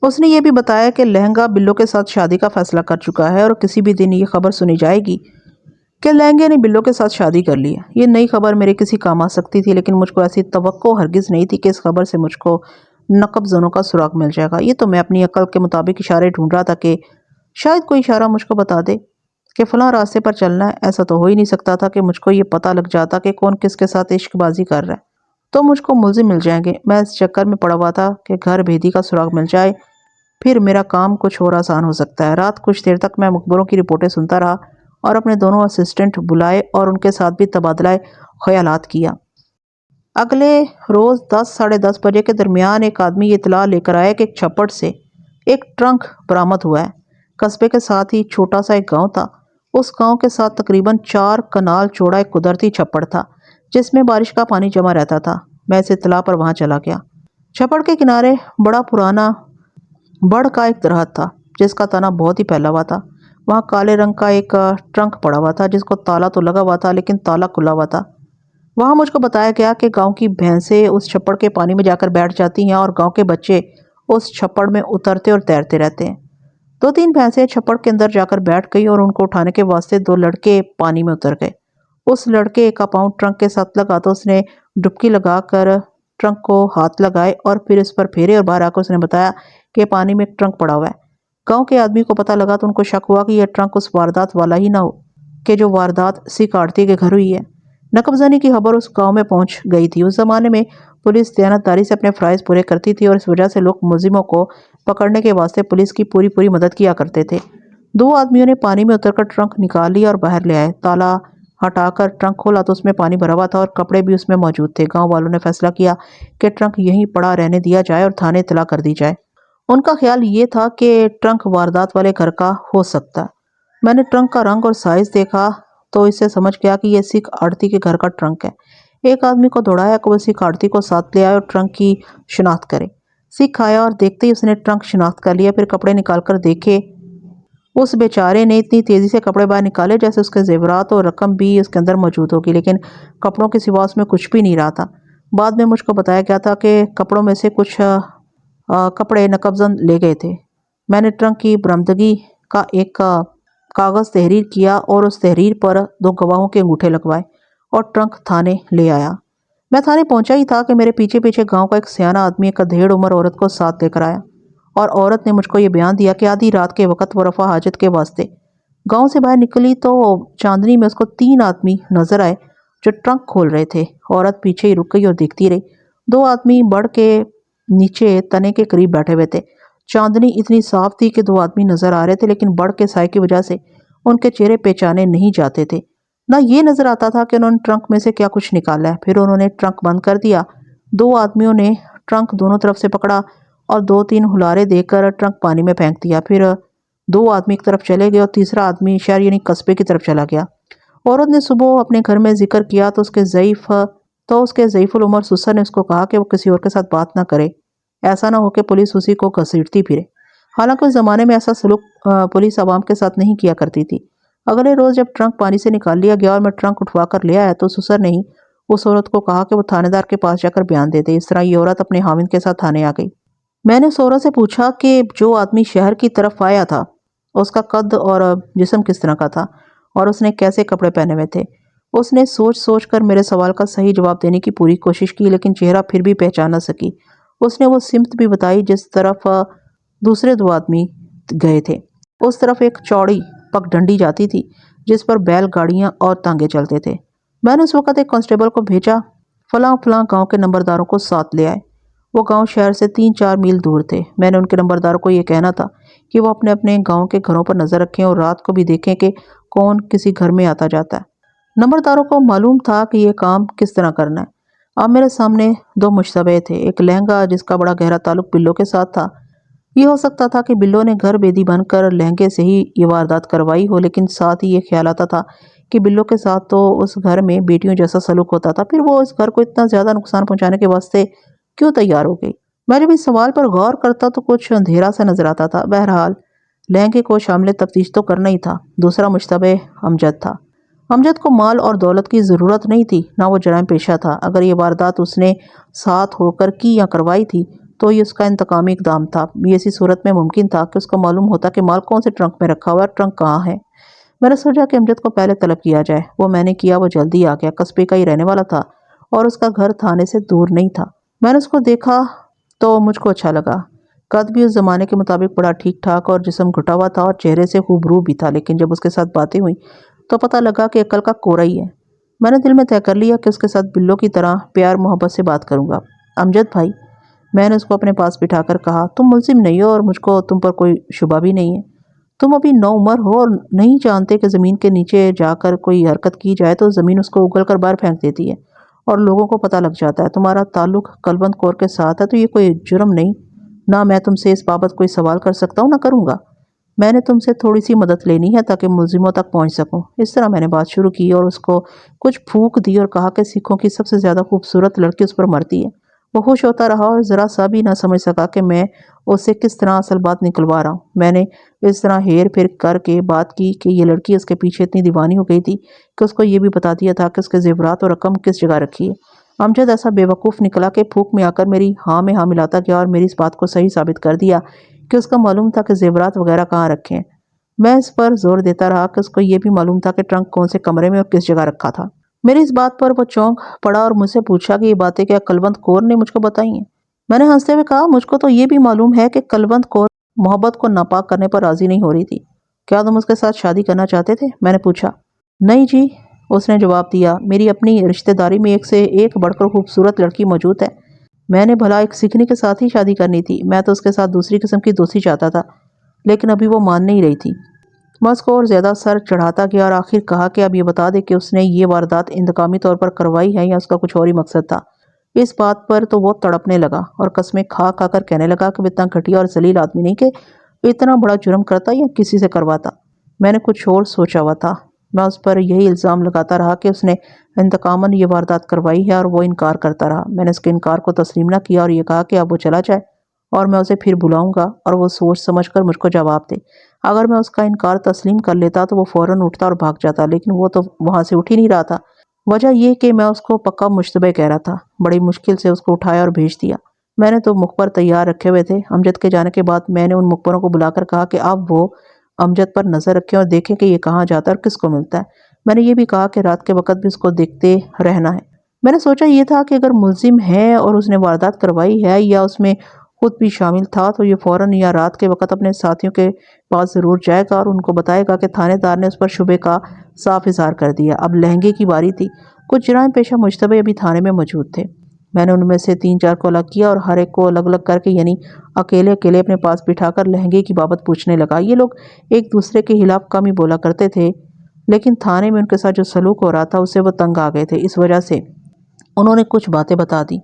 اس نے یہ بھی بتایا کہ لہنگا بلو کے ساتھ شادی کا فیصلہ کر چکا ہے اور کسی بھی دن یہ خبر سنی جائے گی کہ لہنگے نے بلو کے ساتھ شادی کر لی ہے۔ یہ نئی خبر میرے کسی کام آ سکتی تھی، لیکن مجھ کو ایسی توقع ہرگز نہیں تھی کہ اس خبر سے مجھ کو نقب زنوں کا سراغ مل جائے گا۔ یہ تو میں اپنی عقل کے مطابق اشارے ڈھونڈ رہا تھا کہ شاید کوئی اشارہ مجھ کو بتا دے کہ فلاں راستے پر چلنا ہے۔ ایسا تو ہو ہی نہیں سکتا تھا کہ مجھ کو یہ پتہ لگ جاتا کہ کون کس کے ساتھ عشق بازی کر رہا ہے تو مجھ کو ملزم مل جائیں گے۔ میں اس چکر میں پڑا ہوا تھا کہ گھر بھیدی کا سراغ مل جائے، پھر میرا کام کچھ اور آسان ہو سکتا ہے۔ رات کچھ دیر تک میں مخبروں کی رپورٹیں سنتا رہا اور اپنے دونوں اسسٹنٹ بلائے اور ان کے ساتھ بھی تبادلہ خیالات کیا۔ اگلے روز 10 ساڑھے 10 بجے کے درمیان ایک آدمی یہ اطلاع لے کر آیا کہ ایک چھپڑ سے ایک ٹرنک برآمد ہوا ہے۔ قصبے کے ساتھ ہی چھوٹا سا ایک گاؤں تھا۔ اس گاؤں کے ساتھ تقریباً 4 کنال چوڑا ایک قدرتی چھپڑ تھا جس میں بارش کا پانی جمع رہتا تھا۔ میں اس اطلاع پر وہاں چلا گیا۔ چھپڑ کے کنارے بڑا پرانا بڑ کا ایک درخت تھا جس کا تنا بہت ہی پھیلا ہوا تھا۔ وہاں کالے رنگ کا ایک ٹرنک پڑا ہوا تھا جس کو تالا تو لگا ہوا تھا لیکن تالا کھلا ہوا تھا۔ وہاں مجھ کو بتایا گیا کہ گاؤں کی بھینسیں اس چھپڑ کے پانی میں جا کر بیٹھ جاتی ہیں اور گاؤں کے بچے اس چھپڑ میں اترتے اور تیرتے رہتے ہیں۔ 2-3 بھینسیں چھپڑ کے اندر جا کر بیٹھ گئی اور ان کو اٹھانے کے واسطے 2 لڑکے پانی میں اتر گئے۔ اس لڑکے کا پاؤں ٹرنک کے ساتھ لگا تو اس نے ڈبکی لگا کر ٹرنک کو ہاتھ لگائے اور پھر اس پر پھیرے اور باہر آ کر اس نے بتایا کہ پانی میں ایک ٹرنک پڑا ہوا ہے۔ گاؤں کے آدمی کو پتہ لگا تو ان کو شک ہوا کہ یہ ٹرنک اس واردات والا ہی نہ ہو کہ جو واردات سکھ آڑتی کے گھر ہوئی ہے۔ نقب زنی کی خبر اس گاؤں میں پہنچ گئی تھی۔ اس زمانے میں پولیس دیانتداری سے اپنے فرائض پورے کرتی تھی اور اس وجہ سے لوگ ملزموں کو پکڑنے کے واسطے پولیس کی پوری مدد کیا کرتے تھے۔ 2 آدمیوں نے پانی میں اتر کر ٹرنک نکال لیا اور باہر لے آئے۔ تالا ہٹا کر ٹرنک کھولا تو اس میں پانی بھرا ہوا تھا اور کپڑے بھی اس میں موجود تھے۔ گاؤں والوں نے فیصلہ کیا کہ ٹرنک یہیں پڑا رہنے دیا جائے اور تھانے اطلاع کر دی جائے۔ ان کا خیال یہ تھا کہ ٹرنک واردات والے گھر کا ہو سکتا ہے۔ میں نے ٹرنک کا رنگ اور سائز دیکھا تو اس سے سمجھ گیا کہ یہ سکھ آڑتی کے گھر کا ٹرنک ہے۔ ایک آدمی کو دوڑایا کہ وہ سکھ آڑتی کو ساتھ لے آئے اور ٹرنک کی شناخت کرے۔ سکھ آیا اور دیکھتے ہی اس نے ٹرنک شناخت کر لیا۔ پھر کپڑے نکال کر دیکھے۔ اس بیچارے نے اتنی تیزی سے کپڑے باہر نکالے جیسے اس کے زیورات اور رقم بھی اس کے اندر موجود ہوگی، لیکن کپڑوں کے سوا اس میں کچھ بھی نہیں رہا تھا۔ بعد میں مجھ کو بتایا گیا تھا کہ کپڑوں میں سے کچھ کپڑے نقبزن لے گئے تھے۔ میں نے ٹرنک کی برآمدگی کا ایک کاغذ تحریر کیا اور اس تحریر پر 2 گواہوں کے انگوٹھے لگوائے اور ٹرنک تھانے لے آیا۔ میں تھانے پہنچا ہی تھا کہ میرے پیچھے گاؤں کا ایک سیانہ آدمی ایک ادھیڑ عمر عورت کو ساتھ لے کر آیا اور عورت نے مجھ کو یہ بیان دیا کہ آدھی رات کے وقت وہ رفع حاجت کے واسطے گاؤں سے باہر نکلی تو چاندنی میں اس کو 3 آدمی نظر آئے جو ٹرنک کھول رہے تھے۔ عورت پیچھے ہی رک گئی اور دیکھتی رہی۔ 2 آدمی بڑ کے نیچے تنے کے قریب بیٹھے ہوئے تھے۔ چاندنی اتنی صاف تھی کہ 2 آدمی نظر آ رہے تھے، لیکن بڑ کے سائے کی وجہ سے ان کے چہرے پہچانے نہیں جاتے تھے۔ نہ یہ نظر آتا تھا کہ انہوں نے ٹرنک میں سے کیا کچھ نکالا ہے۔ پھر انہوں نے ٹرنک بند کر دیا۔ 2 آدمیوں نے ٹرنک دونوں طرف سے پکڑا اور 2-3 ہلارے دے کر ٹرنک پانی میں پھینک دیا۔ پھر 2 آدمی ایک طرف چلے گئے اور تیسرا آدمی شہر یعنی قصبے کی طرف چلا گیا۔ عورت نے صبح اپنے گھر میں ذکر کیا تو اس کے ضعیف العمر سسر نے اس کو کہا کہ وہ کسی اور کے ساتھ بات نہ کرے، ایسا نہ ہو کہ پولیس اسی کو گھسیٹتی پھرے۔ حالانکہ اس زمانے میں ایسا سلوک پولیس عوام کے ساتھ نہیں کیا کرتی تھی۔ اگلے روز جب ٹرنک پانی سے نکال لیا گیا اور میں ٹرنک اٹھوا کر لے آیا تو سسر نے ہی اس عورت کو کہا کہ وہ تھانے دار کے پاس جا کر بیان دے دے۔ اس طرح یہ عورت اپنے خاوند کے ساتھ تھانے آ گئی۔ میں نے اس عورت سے پوچھا کہ جو آدمی شہر کی طرف آیا تھا اس کا قد اور جسم کس طرح کا تھا اور اس نے کیسے کپڑے پہنے ہوئے تھے۔ اس نے سوچ سوچ کر میرے سوال کا صحیح جواب دینے کی پوری کوشش کی، لیکن چہرہ پھر بھی پہچان نہ سکی۔ اس نے وہ سمت بھی بتائی جس طرف دوسرے دو آدمی گئے تھے۔ اس طرف ایک چوڑی پگ ڈنڈی جاتی تھی جس پر بیل گاڑیاں اور تانگے چلتے تھے۔ میں نے اس وقت ایک کانسٹیبل کو بھیجا، فلاں فلاں گاؤں کے نمبرداروں کو ساتھ لے آئے۔ وہ گاؤں شہر سے 3-4 میل دور تھے۔ میں نے ان کے نمبرداروں کو یہ کہنا تھا کہ وہ اپنے اپنے گاؤں کے گھروں پر نظر رکھیں اور رات کو بھی دیکھیں کہ کون کسی گھر میں آتا جاتا ہے۔ نمبرداروں کو معلوم تھا کہ یہ کام کس طرح کرنا ہے۔ اب میرے سامنے دو مشتبہ تھے، ایک لہنگا جس کا بڑا گہرا تعلق بلو کے ساتھ تھا۔ یہ ہو سکتا تھا کہ بلو نے گھر بیدی بن کر لہنگے سے ہی یہ واردات کروائی ہو، لیکن ساتھ ہی یہ خیال آتا تھا کہ بلو کے ساتھ تو اس گھر میں بیٹیوں جیسا سلوک ہوتا تھا، پھر وہ اس گھر کو اتنا زیادہ نقصان پہنچانے کے واسطے کیوں تیار ہو گئی؟ میں جب اس سوال پر غور کرتا تو کچھ اندھیرا سا نظر آتا تھا۔ بہرحال لہنگے کو شامل تفتیش تو کرنا ہی تھا۔ دوسرا مشتبہ امجد تھا۔ امجد کو مال اور دولت کی ضرورت نہیں تھی، نہ وہ جرائم پیشہ تھا۔ اگر یہ واردات اس نے ساتھ ہو کر کی یا کروائی تھی تو یہ اس کا انتقامی اقدام تھا۔ یہ اسی صورت میں ممکن تھا کہ اس کو معلوم ہوتا کہ مال کون سے ٹرنک میں رکھا ہوا ہے اور ٹرنک کہاں ہے۔ میں نے سوچا کہ امجد کو پہلے طلب کیا جائے۔ وہ میں نے کیا، وہ جلدی آ گیا، قصبے کا ہی رہنے والا تھا اور اس کا گھر تھانے سے دور نہیں تھا۔ میں نے اس کو دیکھا تو مجھ کو اچھا لگا۔ قد بھی اس زمانے کے مطابق بڑا ٹھیک ٹھاک اور جسم گھٹا ہوا تھا اور چہرے سے خوبرو بھی تھا، لیکن جب اس کے ساتھ باتیں ہوئیں تو پتہ لگا کہ عقل کا کوڑا ہی ہے۔ میں نے دل میں طے کر لیا کہ اس کے ساتھ بلو کی طرح پیار محبت سے بات کروں گا۔ امجد بھائی، میں نے اس کو اپنے پاس بٹھا کر کہا، تم ملزم نہیں ہو اور مجھ کو تم پر کوئی شبہ بھی نہیں ہے۔ تم ابھی نوعمر ہو اور نہیں جانتے کہ زمین کے نیچے جا کر کوئی حرکت کی جائے تو زمین اس کو اگل کر باہر پھینک دیتی ہے اور لوگوں کو پتہ لگ جاتا ہے۔ تمہارا تعلق کلبند کور کے ساتھ ہے تو یہ کوئی جرم نہیں، نہ میں تم سے اس بابت کوئی سوال کر سکتا ہوں، نہ کروں گا۔ میں نے تم سے تھوڑی سی مدد لینی ہے تاکہ ملزموں تک پہنچ سکوں۔ اس طرح میں نے بات شروع کی اور اس کو کچھ پھونک دی اور کہا کہ سکھوں کی سب سے زیادہ خوبصورت لڑکی اس پر مرتی ہے۔ وہ خوش ہوتا رہا اور ذرا سا بھی نہ سمجھ سکا کہ میں اس سے کس طرح اصل بات نکلوا رہا ہوں۔ میں نے اس طرح ہیر پھیر کر کے بات کی کہ یہ لڑکی اس کے پیچھے اتنی دیوانی ہو گئی تھی کہ اس کو یہ بھی بتا دیا تھا کہ اس کے زیورات اور رقم کس جگہ رکھی ہے۔ امجد ایسا بے وقوف نکلا کہ پھونک میں آ کر میری ہاں میں ہاں ملاتا گیا اور میری اس بات کو صحیح ثابت کر دیا کہ اس کا معلوم تھا کہ زیورات وغیرہ کہاں رکھے ہیں۔ میں اس پر زور دیتا رہا کہ اس کو یہ بھی معلوم تھا کہ ٹرنک کون سے کمرے میں اور کس جگہ رکھا تھا۔ میری اس بات پر وہ چونک پڑا اور مجھ سے پوچھا کہ یہ باتیں کیا کلبند کور نے مجھ کو بتائی ہیں؟ میں نے ہنستے ہوئے کہا، مجھ کو تو یہ بھی معلوم ہے کہ کلبند کور محبت کو ناپاک کرنے پر راضی نہیں ہو رہی تھی۔ کیا تم اس کے ساتھ شادی کرنا چاہتے تھے؟ میں نے پوچھا۔ نہیں جی، اس نے جواب دیا، میری اپنی رشتہ داری میں ایک سے ایک بڑھ کر خوبصورت لڑکی موجود ہے۔ میں نے بھلا ایک سکھنی کے ساتھ ہی شادی کرنی تھی۔ میں تو اس کے ساتھ دوسری قسم کی دوستی چاہتا تھا، لیکن ابھی وہ مان نہیں رہی تھی۔ میں اس کو اور زیادہ سر چڑھاتا گیا اور آخر کہا کہ اب یہ بتا دے کہ اس نے یہ واردات انتقامی طور پر کروائی ہے یا اس کا کچھ اور ہی مقصد تھا۔ اس بات پر تو وہ تڑپنے لگا اور قسمیں کھا کھا کر کہنے لگا کہ وہ اتنا گھٹیا اور ذلیل آدمی نہیں کہ اتنا بڑا جرم کرتا یا کسی سے کرواتا۔ میں نے کچھ اور سوچا ہوا تھا۔ میں اس پر یہی الزام لگاتا رہا کہ اس نے انتقاماً یہ واردات کروائی ہے اور وہ انکار کرتا رہا۔ میں نے اس کے انکار کو تسلیم نہ کیا اور یہ کہا کہ اب وہ چلا جائے اور میں اسے پھر بلاؤں گا اور وہ سوچ سمجھ کر مجھ کو جواب دے۔ اگر میں اس کا انکار تسلیم کر لیتا تو وہ فوراً اٹھتا اور بھاگ جاتا، لیکن وہ تو وہاں سے اٹھ ہی نہیں رہا تھا۔ وجہ یہ کہ میں اس کو پکا مشتبہ کہہ رہا تھا۔ بڑی مشکل سے اس کو اٹھایا اور بھیج دیا۔ میں نے تو مخبر تیار رکھے ہوئے تھے۔ امجد کے جانے کے بعد میں نے ان مخبروں کو بلا کر کہا کہ اب وہ امجد پر نظر رکھیں اور دیکھیں کہ یہ کہاں جاتا ہے اور کس کو ملتا ہے۔ میں نے یہ بھی کہا کہ رات کے وقت بھی اس کو دیکھتے رہنا ہے۔ میں نے سوچا یہ تھا کہ اگر ملزم ہے اور اس نے واردات کروائی ہے یا اس میں خود بھی شامل تھا تو یہ فوراً یا رات کے وقت اپنے ساتھیوں کے پاس ضرور جائے گا اور ان کو بتائے گا کہ تھانے دار نے اس پر شبے کا صاف اظہار کر دیا۔ اب لہنگے کی باری تھی۔ کچھ جرائم پیشہ مشتبہ ابھی تھانے میں موجود تھے۔ میں نے ان میں سے 3-4 کو الگ کیا اور ہر ایک کو الگ الگ کر کے یعنی اکیلے اکیلے اپنے پاس بٹھا کر لہنگے کی بابت پوچھنے لگا۔ یہ لوگ ایک دوسرے کے خلاف کم ہی بولا کرتے تھے، لیکن تھانے میں ان کے ساتھ جو سلوک ہو رہا تھا اس سے وہ تنگ آ گئے تھے۔ اس وجہ سے انہوں نے کچھ باتیں بتا دی۔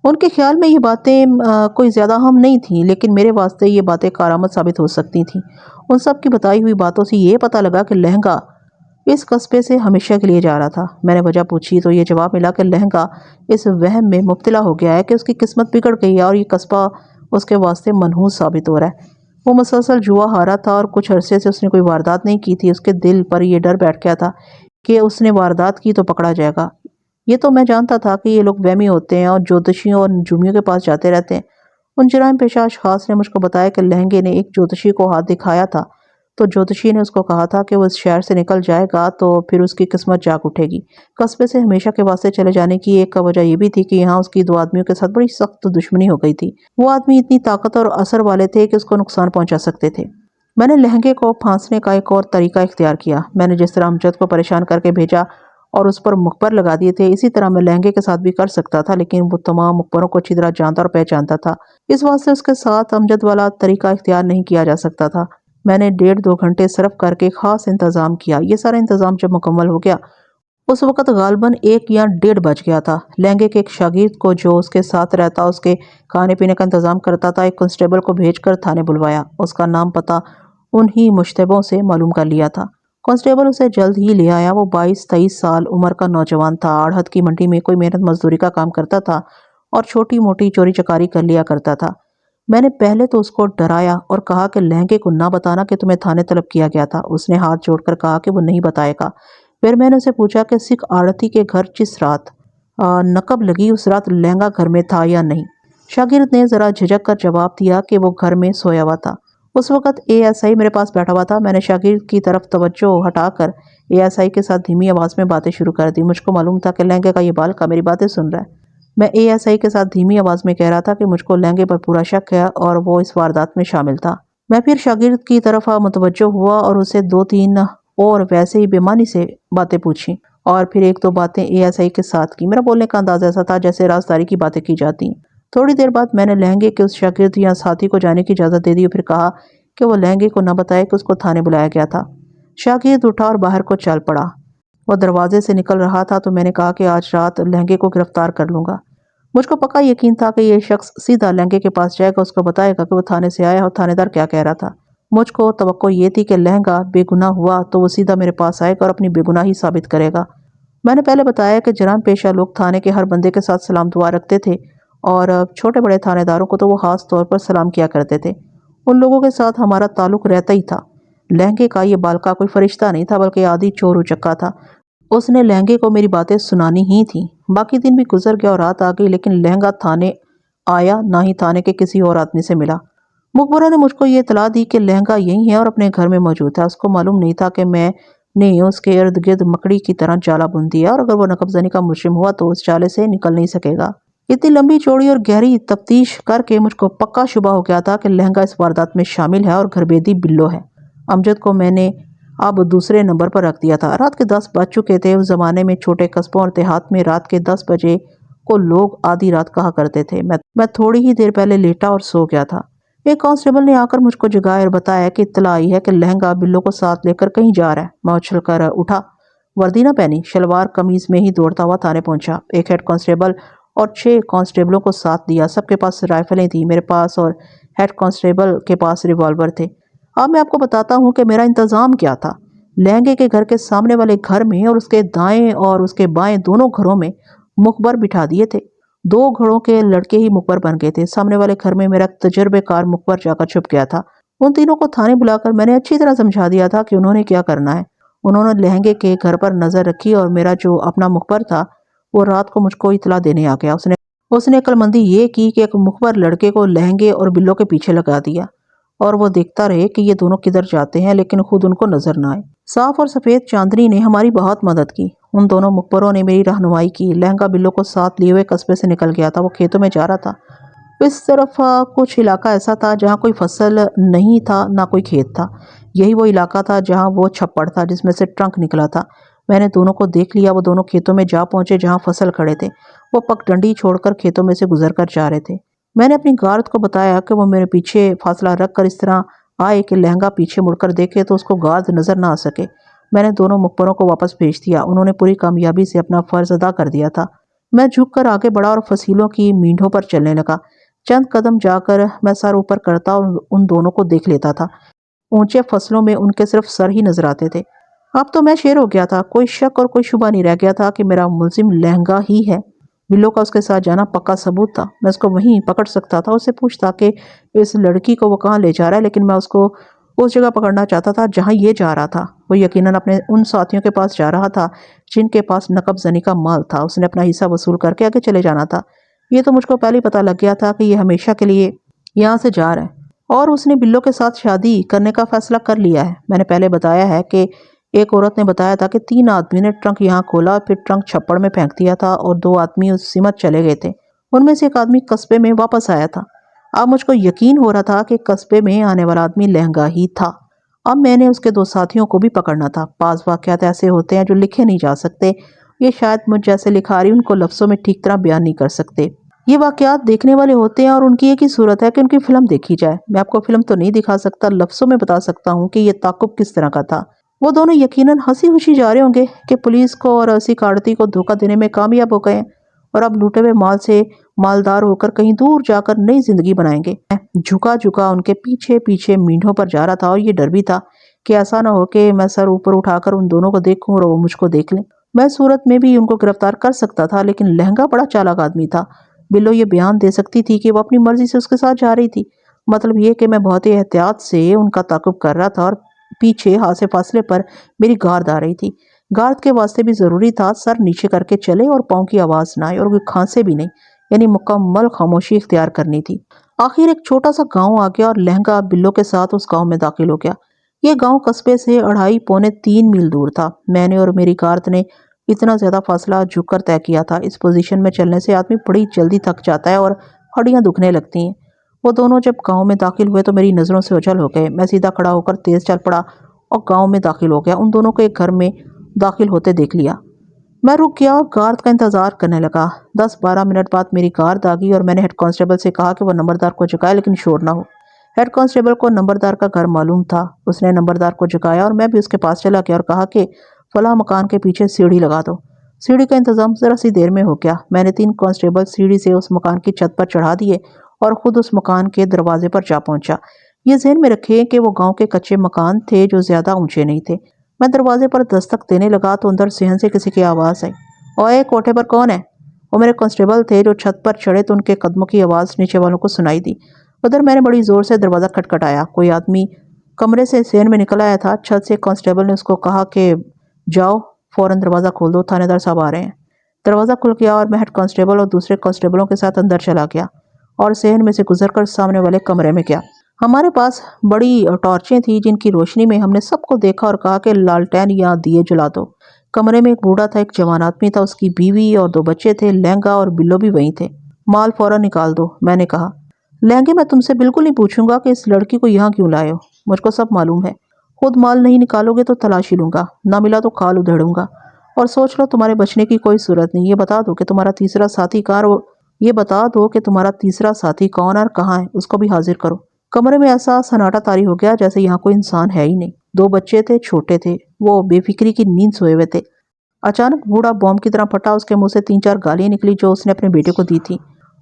ان کے خیال میں یہ باتیں کوئی زیادہ اہم نہیں تھیں، لیکن میرے واسطے یہ باتیں کارآمد ثابت ہو سکتی تھیں۔ ان سب کی بتائی ہوئی باتوں سے یہ پتہ لگا کہ لہنگا اس قصبے سے ہمیشہ کے لیے جا رہا تھا۔ میں نے وجہ پوچھی تو یہ جواب ملا کہ لہنگا اس وہم میں مبتلا ہو گیا ہے کہ اس کی قسمت بگڑ گئی ہے اور یہ قصبہ اس کے واسطے منحوس ثابت ہو رہا ہے۔ وہ مسلسل جوا ہارا تھا اور کچھ عرصے سے اس نے کوئی واردات نہیں کی تھی۔ اس کے دل پر یہ ڈر بیٹھ گیا تھا کہ اس نے واردات کی تو پکڑا جائے گا۔ یہ تو میں جانتا تھا کہ یہ لوگ وہمی ہوتے ہیں اور جوتشیوں اور نجومیوں کے پاس جاتے رہتے ہیں۔ ان جرائم پیشہ اشخاص نے مجھ کو بتایا کہ لہنگے نے ایک جوتشی کو ہاتھ دکھایا تھا تو جوتشی نے اس کو کہا تھا کہ وہ اس شہر سے نکل جائے گا تو پھر اس کی قسمت جاگ اٹھے گی۔ قصبے سے ہمیشہ کے واسطے چلے جانے کی ایک وجہ یہ بھی تھی کہ یہاں اس کی دو آدمیوں کے ساتھ بڑی سخت دشمنی ہو گئی تھی۔ وہ آدمی اتنی طاقت اور اثر والے تھے کہ اس کو نقصان پہنچا سکتے تھے۔ میں نے لہنگے کو پھانسنے کا ایک اور طریقہ اختیار کیا۔ میں نے جس طرح امجد کو پریشان کر کے بھیجا اور اس پر مخبر لگا دیے تھے، اسی طرح میں لہنگے کے ساتھ بھی کر سکتا تھا، لیکن وہ تمام مخبروں کو اچھی طرح جانتا اور پہچانتا تھا۔ اس واسطے اس کے ساتھ امجد والا طریقہ اختیار نہیں کیا جا سکتا تھا۔ میں نے 1.5-2 گھنٹے صرف کر کے خاص انتظام کیا۔ یہ سارا انتظام جب مکمل ہو گیا اس وقت غالباً 1 یا 1:30 بج گیا تھا۔ لہنگے کے ایک شاگرد کو جو اس کے ساتھ رہتا، اس کے کھانے پینے کا انتظام کرتا تھا، ایک کانسٹیبل کو بھیج کر تھانے بلوایا۔ اس کا نام پتہ انہی مشتبہوں سے معلوم کر لیا تھا۔ کانسٹیبل اسے جلد ہی لے آیا۔ وہ 22-23 سال عمر کا نوجوان تھا۔ آڑھت کی منڈی میں کوئی محنت مزدوری کا کام کرتا تھا اور چھوٹی موٹی چوری چکاری کر لیا کرتا تھا۔ میں نے پہلے تو اس کو ڈرایا اور کہا کہ لہنگے کو نہ بتانا کہ تمہیں تھانے طلب کیا گیا تھا۔ اس نے ہاتھ جوڑ کر کہا کہ وہ نہیں بتائے گا۔ پھر میں نے اسے پوچھا کہ سکھ آڑھتی کے گھر جس رات نقب لگی اس رات لہنگا گھر میں تھا یا نہیں۔ شاگرد نے ذرا جھجک کر جواب دیا کہ وہ گھر میں سویا ہوا تھا۔ اس وقت ASI میرے پاس بیٹھا ہوا تھا۔ میں نے شاگرد کی طرف توجہ ہٹا کر ASI کے ساتھ دھیمی آواز میں باتیں شروع کر دی۔ مجھ کو معلوم تھا کہ لہنگے کا یہ بالکا میری باتیں سن رہا ہے۔ میں ASI کے ساتھ دھیمی آواز میں کہہ رہا تھا کہ مجھ کو لہنگے پر پورا شک ہے اور وہ اس واردات میں شامل تھا۔ میں پھر شاگرد کی طرف متوجہ ہوا اور اسے 2-3 اور ویسے ہی بے معنی سے باتیں پوچھیں اور پھر 1-2 باتیں ASI کے ساتھ کی۔ میرا بولنے کا انداز ایسا تھا جیسے رازداری کی باتیں کی جاتی ہیں۔ تھوڑی دیر بعد میں نے لہنگے کے اس شاگرد یا ساتھی کو جانے کی اجازت دے دی اور پھر کہا کہ وہ لہنگے کو نہ بتائے کہ اس کو تھانے بلایا گیا تھا۔ شاگرد اٹھا اور باہر کو چل پڑا۔ وہ دروازے سے نکل رہا تھا تو میں نے کہا کہ آج رات لہنگے کو گرفتار کر لوں گا۔ مجھ کو پکا یقین تھا کہ یہ شخص سیدھا لہنگے کے پاس جائے گا، اس کو بتائے گا کہ وہ تھانے سے آیا اور تھانے دار کیا کہہ رہا تھا۔ مجھ کو توقع یہ تھی کہ لہنگا بے گناہ ہوا تو وہ سیدھا میرے پاس آئے گا اور اپنی بے گناہی ثابت کرے گا۔ میں نے پہلے بتایا کہ جرائم پیشہ لوگ تھانے کے ہر بندے کے ساتھ سلام دعا رکھتے تھے اور چھوٹے بڑے تھانے داروں کو تو وہ خاص طور پر سلام کیا کرتے تھے۔ ان لوگوں کے ساتھ ہمارا تعلق رہتا ہی تھا۔ لہنگے کا یہ بالکا کوئی فرشتہ نہیں تھا بلکہ عادی چور اچکا تھا۔ اس نے لہنگے کو میری باتیں سنانی ہی تھیں۔ باقی دن بھی گزر گیا اور رات آ گئی، لیکن لہنگا تھانے آیا نہ ہی تھانے کے کسی اور آدمی سے ملا۔ مخبروں نے مجھ کو یہ اطلاع دی کہ لہنگا یہی ہے اور اپنے گھر میں موجود ہے۔ اس کو معلوم نہیں تھا کہ میں نے اس کے ارد گرد مکڑی کی طرح جالا بن دیا اور اگر وہ نقب زنی کا مجرم ہوا تو اس جالے سے نکل نہیں سکے گا۔ اتنی لمبی چوڑی اور گہری تفتیش کر کے مجھ کو پکا شبہ ہو گیا تھا کہ لہنگا اس واردات میں شامل ہے اور گھر بیدی بلو ہے۔ امجد کو میں نے اب دوسرے نمبر پر رکھ دیا تھا۔ رات کے 10 بج چکے تھے۔ اس زمانے میں چھوٹے قصبوں اور دیہات میں رات کے 10 بجے کو لوگ آدھی رات کہا کرتے تھے۔ میں تھوڑی ہی دیر پہلے لیٹا اور سو گیا تھا۔ ایک کانسٹیبل نے آ کر مجھ کو جگایا اور بتایا کہ اطلاع آئی ہے کہ لہنگا بلو کو ساتھ لے کر کہیں جا رہا ہے۔ میں اچھل کر اٹھا، وردی نہ پہنی، شلوار قمیض میں ہی دوڑتا ہوا تھانے پہنچا۔ ایک ہیڈ کانسٹیبل اور 6 کانسٹیبلوں کو ساتھ لیا۔ سب کے پاس رائفلیں تھیں، میرے پاس اور ہیڈ کانسٹیبل کے پاس ریوالور تھے۔ اب میں آپ کو بتاتا ہوں کہ میرا انتظام کیا تھا۔ لہنگے کے گھر کے سامنے والے گھر میں اور اس کے دائیں اور اس کے بائیں دونوں گھروں میں مخبر بٹھا دیے تھے۔ 2 گھروں کے لڑکے ہی مخبر بن گئے تھے۔ سامنے والے گھر میں میرا تجربے کار مخبر جا کر چھپ گیا تھا۔ ان تینوں کو تھانے بلا کر میں نے اچھی طرح سمجھا دیا تھا کہ انہوں نے کیا کرنا ہے۔ انہوں نے لہنگے کے گھر پر نظر رکھی اور میرا جو اپنا مخبر تھا وہ رات کو مجھ کو اطلاع دینے آ گیا۔ اس نے عقل مندی یہ کی کہ ایک مخبر لڑکے کو لہنگے اور بلو کے پیچھے لگا دیا اور وہ دیکھتا رہے کہ یہ دونوں کدھر جاتے ہیں لیکن خود ان کو نظر نہ آئے۔ صاف اور سفید چاندنی نے ہماری بہت مدد کی۔ ان دونوں مخبروں نے میری رہنمائی کی۔ لہنگا بلو کو ساتھ لیے ہوئے قصبے سے نکل گیا تھا۔ وہ کھیتوں میں جا رہا تھا۔ اس طرف کچھ علاقہ ایسا تھا جہاں کوئی فصل نہیں تھا نہ کوئی کھیت تھا۔ یہی وہ علاقہ تھا جہاں وہ چھپڑ تھا جس میں سے ٹرنک نکلا تھا۔ میں نے دونوں کو دیکھ لیا۔ وہ دونوں کھیتوں میں جا پہنچے جہاں فصل کھڑے تھے۔ وہ پگ ڈنڈی چھوڑ کر کھیتوں میں سے گزر کر جا رہے تھے۔ میں نے اپنی گارد کو بتایا کہ وہ میرے پیچھے فاصلہ رکھ کر اس طرح آئے کہ لہنگا پیچھے مڑ کر دیکھے تو اس کو گارد نظر نہ آ سکے۔ میں نے دونوں مخبروں کو واپس بھیج دیا۔ انہوں نے پوری کامیابی سے اپنا فرض ادا کر دیا تھا۔ میں جھک کر آگے بڑھا اور فصیلوں کی مینڈھوں پر چلنے لگا۔ چند قدم جا کر میں سر اوپر کرتا اور ان دونوں کو دیکھ لیتا تھا۔ اونچے فصلوں میں ان کے صرف سر ہی نظر آتے تھے۔ اب تو میں شیر ہو گیا تھا، کوئی شک اور کوئی شبہ نہیں رہ گیا تھا کہ میرا ملزم لہنگا ہی ہے۔ بلو کا اس کے ساتھ جانا پکا ثبوت تھا، میں اس کو وہیں پکڑ سکتا تھا، اس سے پوچھتا کہ اس لڑکی کو وہ کہاں لے جا رہا ہے، لیکن میں اس کو اس جگہ پکڑنا چاہتا تھا جہاں یہ جا رہا تھا۔ وہ یقیناً اپنے ان ساتھیوں کے پاس جا رہا تھا جن کے پاس نقب زنی کا مال تھا، اس نے اپنا حصہ وصول کر کے آگے چلے جانا تھا۔ یہ تو مجھ کو پہلے ہی پتہ لگ گیا تھا کہ یہ ہمیشہ کے لیے یہاں سے جا رہا ہے اور اس نے بلو کے ساتھ شادی کرنے کا فیصلہ کر لیا ہے۔ میں نے پہلے بتایا ہے کہ ایک عورت نے بتایا تھا کہ 3 آدمی نے ٹرنک یہاں کھولا، پھر ٹرنک چھپڑ میں پھینک دیا تھا اور 2 آدمی اس سمت چلے گئے تھے۔ ان میں سے ایک آدمی قصبے میں واپس آیا تھا۔ اب مجھ کو یقین ہو رہا تھا کہ قصبے میں آنے والا آدمی لہنگا ہی تھا۔ اب میں نے اس کے 2 ساتھیوں کو بھی پکڑنا تھا۔ بعض واقعات ایسے ہوتے ہیں جو لکھے نہیں جا سکتے، یہ شاید مجھ جیسے لکھاری ان کو لفظوں میں ٹھیک طرح بیان نہیں کر سکتے۔ یہ واقعات دیکھنے والے ہوتے ہیں اور ان کی ایک ہی صورت ہے کہ ان کی فلم دیکھی جائے۔ میں آپ کو فلم تو نہیں دکھا سکتا، لفظوں میں بتا سکتا ہوں کہ یہ تعاقب کس طرح کا تھا۔ وہ دونوں یقیناً ہنسی خوشی جا رہے ہوں گے کہ پولیس کو اور اسی کارتی کو دھوکہ دینے میں کامیاب ہو گئے ہیں اور اب لوٹے ہوئے مال سے مالدار ہو کر کہیں دور جا کر نئی زندگی بنائیں گے۔ جھکا جھکا ان کے پیچھے پیچھے مینڈھوں پر جا رہا تھا اور یہ ڈر بھی تھا کہ ایسا نہ ہو کہ میں سر اوپر اٹھا کر ان دونوں کو دیکھوں اور وہ مجھ کو دیکھ لیں۔ میں صورت میں بھی ان کو گرفتار کر سکتا تھا، لیکن لہنگا بڑا چالاک آدمی تھا۔ بلو یہ بیان دے سکتی تھی کہ وہ اپنی مرضی سے اس کے ساتھ جا رہی تھی، مطلب یہ کہ میں بہت ہی احتیاط سے ان کا تعاقب کر رہا تھا اور پیچھے ہاتھ سے فاصلے پر میری گارد آ رہی تھی۔ گارد کے واسطے بھی ضروری تھا سر نیچے کر کے چلے اور پاؤں کی آواز نہ آئے اور وہ کھانسے بھی نہیں، یعنی مکمل خاموشی اختیار کرنی تھی۔ آخر ایک چھوٹا سا گاؤں آ گیا اور لہنگا بلو کے ساتھ اس گاؤں میں داخل ہو گیا۔ یہ گاؤں قصبے سے 2.5 پونے 3 میل دور تھا۔ میں نے اور میری گارد نے اتنا زیادہ فاصلہ جھک کر طے کیا تھا۔ اس پوزیشن میں چلنے سے آدمی بڑی جلدی تھک جاتا ہے اور ہڈیاں دکھنے لگتی ہیں۔ وہ دونوں جب گاؤں میں داخل ہوئے تو میری نظروں سے اوجھل ہو گئے۔ میں سیدھا کھڑا ہو کر تیز چل پڑا اور گاؤں میں داخل ہو گیا۔ ان دونوں کو ایک گھر میں داخل ہوتے دیکھ لیا۔ میں رک گیا اور گارد کا انتظار کرنے لگا۔ 10-12 منٹ بعد میری گارد آ گئی اور میں نے ہیڈ کانسٹیبل سے کہا کہ وہ نمبردار کو جگائے لیکن شور نہ ہو۔ ہیڈ کانسٹیبل کو نمبردار کا گھر معلوم تھا۔ اس نے نمبردار کو جگایا اور میں بھی اس کے پاس چلا گیا اور کہا کہ فلاں مکان کے پیچھے سیڑھی لگا دو۔ سیڑھی کا انتظام ذرا سی دیر میں ہو گیا۔ میں نے 3 کانسٹیبل سیڑھی سے اس مکان کی چھت پر چڑھا دیے اور خود اس مکان کے دروازے پر جا پہنچا۔ یہ ذہن میں رکھیں کہ وہ گاؤں کے کچے مکان تھے جو زیادہ اونچے نہیں تھے۔ میں دروازے پر دستک دینے لگا تو اندر صحن سے کسی کی آواز آئی، اوئے کوٹھے پر کون ہے؟ وہ میرے کانسٹیبل تھے جو چھت پر چڑھے تو ان کے قدموں کی آواز نیچے والوں کو سنائی دی۔ ادھر میں نے بڑی زور سے دروازہ کھٹکھٹایا۔ کوئی آدمی کمرے سے صحن میں نکل آیا تھا۔ چھت سے کانسٹیبل نے اس کو کہا کہ جاؤ فوراً دروازہ کھول دو، تھانے دار صاحب آ رہے ہیں۔ دروازہ کھل گیا اور میں ہیڈ کانسٹیبل اور دوسرے کانسٹیبلوں کے ساتھ اندر چلا گیا اور صحن میں سے گزر کر سامنے والے کمرے میں گیا۔ ہمارے پاس بڑی ٹارچیں تھیں جن کی روشنی میں ہم نے سب کو دیکھا اور کہا کہ لالٹین یا دیے جلا دو۔ کمرے میں ایک بوڑھا تھا، ایک جوان آدمی تھا، اس کی بیوی اور 2 بچے تھے۔ لہنگا اور بلو بھی وہیں تھے۔ مال فوراً نکال دو، میں نے کہا۔ لہنگے میں تم سے بالکل نہیں پوچھوں گا کہ اس لڑکی کو یہاں کیوں لائے ہو، مجھ کو سب معلوم ہے۔ خود مال نہیں نکالو گے تو تلاشی لوں گا، نہ ملا تو کھال ادھیڑوں گا اور سوچ لو تمہارے بچنے کی کوئی صورت نہیں۔ یہ بتا دو کہ تمہارا تیسرا ساتھی کون اور کہاں ہے، اس کو بھی حاضر کرو۔ کمرے میں ایسا سناٹا طاری ہو گیا جیسے یہاں کوئی انسان ہے ہی نہیں۔ 2 بچے تھے، چھوٹے تھے، وہ بے فکری کی نیند سوئے ہوئے تھے۔ اچانک بوڑھا بوم کی طرح پھٹا، اس کے منہ سے 3-4 گالیاں نکلی جو اس نے اپنے بیٹے کو دی تھی۔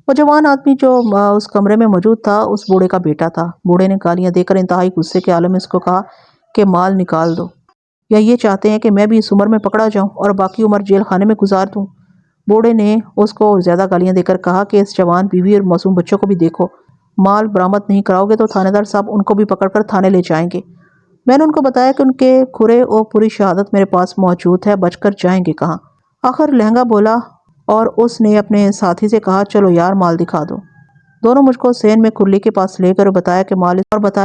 وہ جوان آدمی جو اس کمرے میں موجود تھا اس بوڑھے کا بیٹا تھا۔ بوڑھے نے گالیاں دے کر انتہائی غصے کے عالم میں اس کو کہا کہ مال نکال دو، یا یہ چاہتے ہیں کہ میں بھی اس عمر میں پکڑا جاؤں اور باقی عمر جیل خانے میں گزار دوں۔ بوڑھے نے اس کو اور زیادہ گالیاں دے کر کہا کہ اس جوان بیوی اور معصوم بچوں کو بھی دیکھو، مال برآمد نہیں کراؤ گے تو تھانے دار صاحب ان کو بھی پکڑ کر تھانے لے جائیں گے۔ میں نے ان کو بتایا کہ ان کے کھرے اور پوری شہادت میرے پاس موجود ہے، بچ کر جائیں گے کہاں۔ آخر لہنگا بولا اور اس نے اپنے ساتھی سے کہا چلو یار مال دکھا دو۔ دونوں مجھ کو صحن میں کھرلی کے پاس لے کر بتایا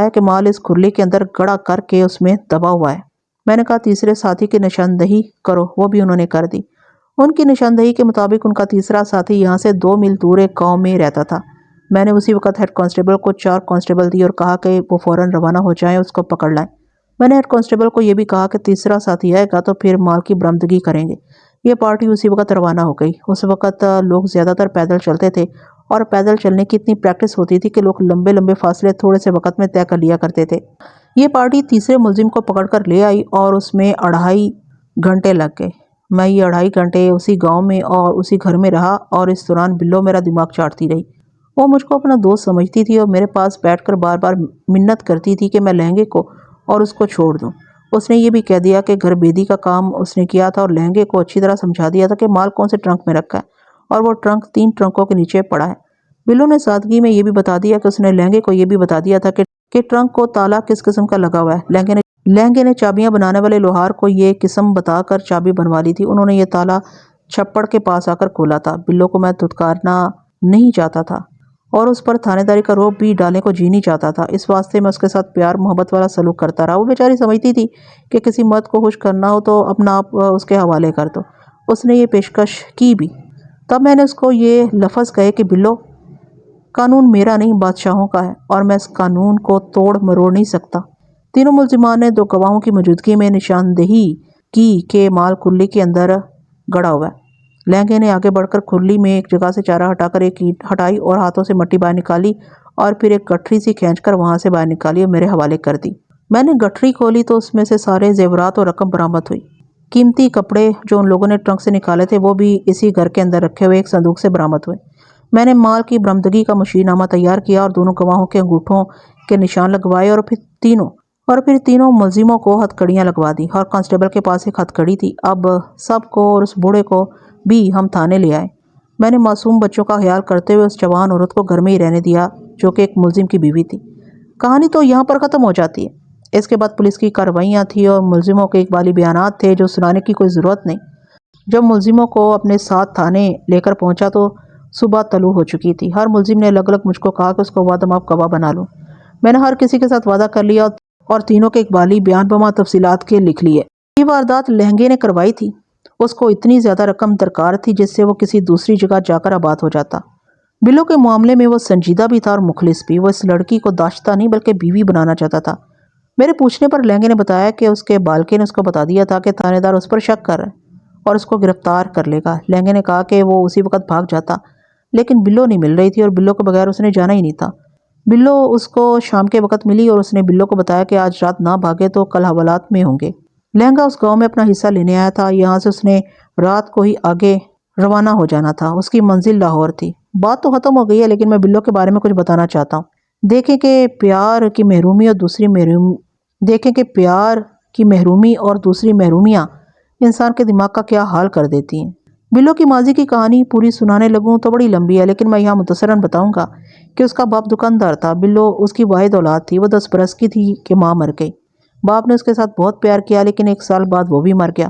کہ مال اس کھرلی کے اندر گڑا کر کے اس میں دبا ہوا ہے۔ میں نے کہا تیسرے ساتھی کی نشاندہی کرو، وہ بھی انہوں نے کر دی۔ ان کی نشاندہی کے مطابق ان کا تیسرا ساتھی یہاں سے 2 میل دور ایک گاؤں میں رہتا تھا۔ میں نے اسی وقت ہیڈ کانسٹیبل کو 4 کانسٹیبل دی اور کہا کہ وہ فوراً روانہ ہو جائیں، اس کو پکڑ لائیں۔ میں نے ہیڈ کانسٹیبل کو یہ بھی کہا کہ تیسرا ساتھی آئے گا تو پھر مال کی برآمدگی کریں گے۔ یہ پارٹی اسی وقت روانہ ہو گئی۔ اس وقت لوگ زیادہ تر پیدل چلتے تھے اور پیدل چلنے کی اتنی پریکٹس ہوتی تھی کہ لوگ لمبے لمبے فاصلے تھوڑے سے وقت میں طے کر لیا کرتے تھے۔ یہ پارٹی تیسرے ملزم کو پکڑ کر لے آئی اور اس میں 2.5 گھنٹے لگ گئے۔ میں یہ 2.5 گھنٹے اسی گاؤں میں اور اسی گھر میں رہا اور اس دوران بلو میرا دماغ چاٹتی رہی۔ وہ مجھ کو اپنا دوست سمجھتی تھی اور میرے پاس بیٹھ کر بار بار منت کرتی تھی کہ میں لہنگے کو اور اس کو چھوڑ دوں۔ اس نے یہ بھی کہہ دیا کہ گھر بیدی کا کام اس نے کیا تھا اور لہنگے کو اچھی طرح سمجھا دیا تھا کہ مال کون سے ٹرنک میں رکھا ہے اور وہ ٹرنک 3 ٹرنکوں کے نیچے پڑا ہے۔ بلو نے سادگی میں یہ بھی بتا دیا کہ اس نے لہنگے کو یہ بھی بتا دیا تھا کہ ٹرنک کو تالا کس قسم کا لگا ہوا ہے۔ لہنگے نے چابیاں بنانے والے لوہار کو یہ قسم بتا کر چابی بنوا لی تھی۔ انہوں نے یہ تالا چھپڑ کے پاس آ کر کھولا تھا۔ بلو کو میں دھتکارنا نہیں چاہتا تھا اور اس پر تھانے داری کا روب بھی ڈالنے کو جی نہیں چاہتا تھا۔ اس واسطے میں اس کے ساتھ پیار محبت والا سلوک کرتا رہا۔ وہ بیچاری سمجھتی تھی کہ کسی مرد کو خوش کرنا ہو تو اپنا آپ اس کے حوالے کر دو۔ اس نے یہ پیشکش کی بھی۔ تب میں نے اس کو یہ لفظ کہے کہ بلو، قانون میرا نہیں بادشاہوں کا ہے اور میں اس قانون کو توڑ مروڑ نہیں سکتا۔ تینوں ملزمان نے 2 گواہوں کی موجودگی میں نشاندہی کی کہ مال کھرلی کے اندر گڑا ہوا ہے۔ لہنگے نے آگے بڑھ کر کھرلی میں ایک جگہ سے چارہ ہٹا کر ایک اینٹ ہٹائی اور ہاتھوں سے مٹی باہر نکالی اور پھر ایک گٹھری سی کھینچ کر وہاں سے باہر نکالی اور میرے حوالے کر دی۔ میں نے گٹھری کھولی تو اس میں سے سارے زیورات اور رقم برآمد ہوئی۔ قیمتی کپڑے جو ان لوگوں نے ٹرنک سے نکالے تھے وہ بھی اسی گھر کے اندر رکھے ہوئے ایک صندوق سے برآمد ہوئے۔ میں نے مال کی برآمدگی کا مشیر نامہ تیار کیا اور دونوں گواہوں کے انگوٹھوں کے نشان لگوائے اور پھر تینوں ملزموں کو ہتھ کڑیاں لگوا دی اور کانسٹیبل کے پاس ایک ہتھ کڑی تھی۔ اب سب کو اور اس بوڑھے کو بھی ہم تھانے لے آئے۔ میں نے معصوم بچوں کا خیال کرتے ہوئے اس جوان عورت کو گھر میں ہی رہنے دیا جو کہ ایک ملزم کی بیوی تھی۔ کہانی تو یہاں پر ختم ہو جاتی ہے۔ اس کے بعد پولیس کی کارروائیاں تھیں اور ملزموں کے اقبالی بیانات تھے جو سنانے کی کوئی ضرورت نہیں۔ جب ملزموں کو اپنے ساتھ تھانے لے کر پہنچا تو صبح طلوع ہو چکی تھی۔ ہر ملزم نے الگ الگ مجھ کو کہا کہ اس کو وعدہ ماف گواہ بنا لوں۔ میں نے ہر کسی کے ساتھ وعدہ کر لیا اور تینوں کے اقبالی بیان بما تفصیلات کے لکھ لیے۔ یہ واردات لہنگے نے کروائی تھی۔ اس کو اتنی زیادہ رقم درکار تھی جس سے وہ کسی دوسری جگہ جا کر آباد ہو جاتا۔ بلو کے معاملے میں وہ سنجیدہ بھی تھا اور مخلص بھی۔ وہ اس لڑکی کو داشتہ نہیں بلکہ بیوی بنانا چاہتا تھا۔ میرے پوچھنے پر لہنگے نے بتایا کہ اس کے بالکے نے اس کو بتا دیا تھا کہ تھانے دار اس پر شک کر رہا ہے اور اس کو گرفتار کر لے گا۔ لہنگے نے کہا کہ وہ اسی وقت بھاگ جاتا، لیکن بلو نہیں مل رہی تھی اور بلو کے بغیر اس نے جانا ہی نہیں تھا۔ بلو اس کو شام کے وقت ملی اور اس نے بلو کو بتایا کہ آج رات نہ بھاگے تو کل حوالات میں ہوں گے۔ لہنگا اس گاؤں میں اپنا حصہ لینے آیا تھا۔ یہاں سے اس نے رات کو ہی آگے روانہ ہو جانا تھا۔ اس کی منزل لاہور تھی۔ بات تو ختم ہو گئی ہے لیکن میں بلو کے بارے میں کچھ بتانا چاہتا ہوں۔ دیکھیں کہ پیار کی محرومی اور دوسری محرومیاں انسان کے دماغ کا کیا حال کر دیتی ہیں۔ بلو کی ماضی کی کہانی پوری سنانے لگوں تو بڑی لمبی ہے، لیکن میں یہاں مختصراً بتاؤں گا کہ اس کا باپ دکاندار تھا۔ بلو اس کی واحد اولاد تھی۔ وہ 10 برس کی تھی کہ ماں مر گئی۔ باپ نے اس کے ساتھ بہت پیار کیا لیکن 1 سال بعد وہ بھی مر گیا۔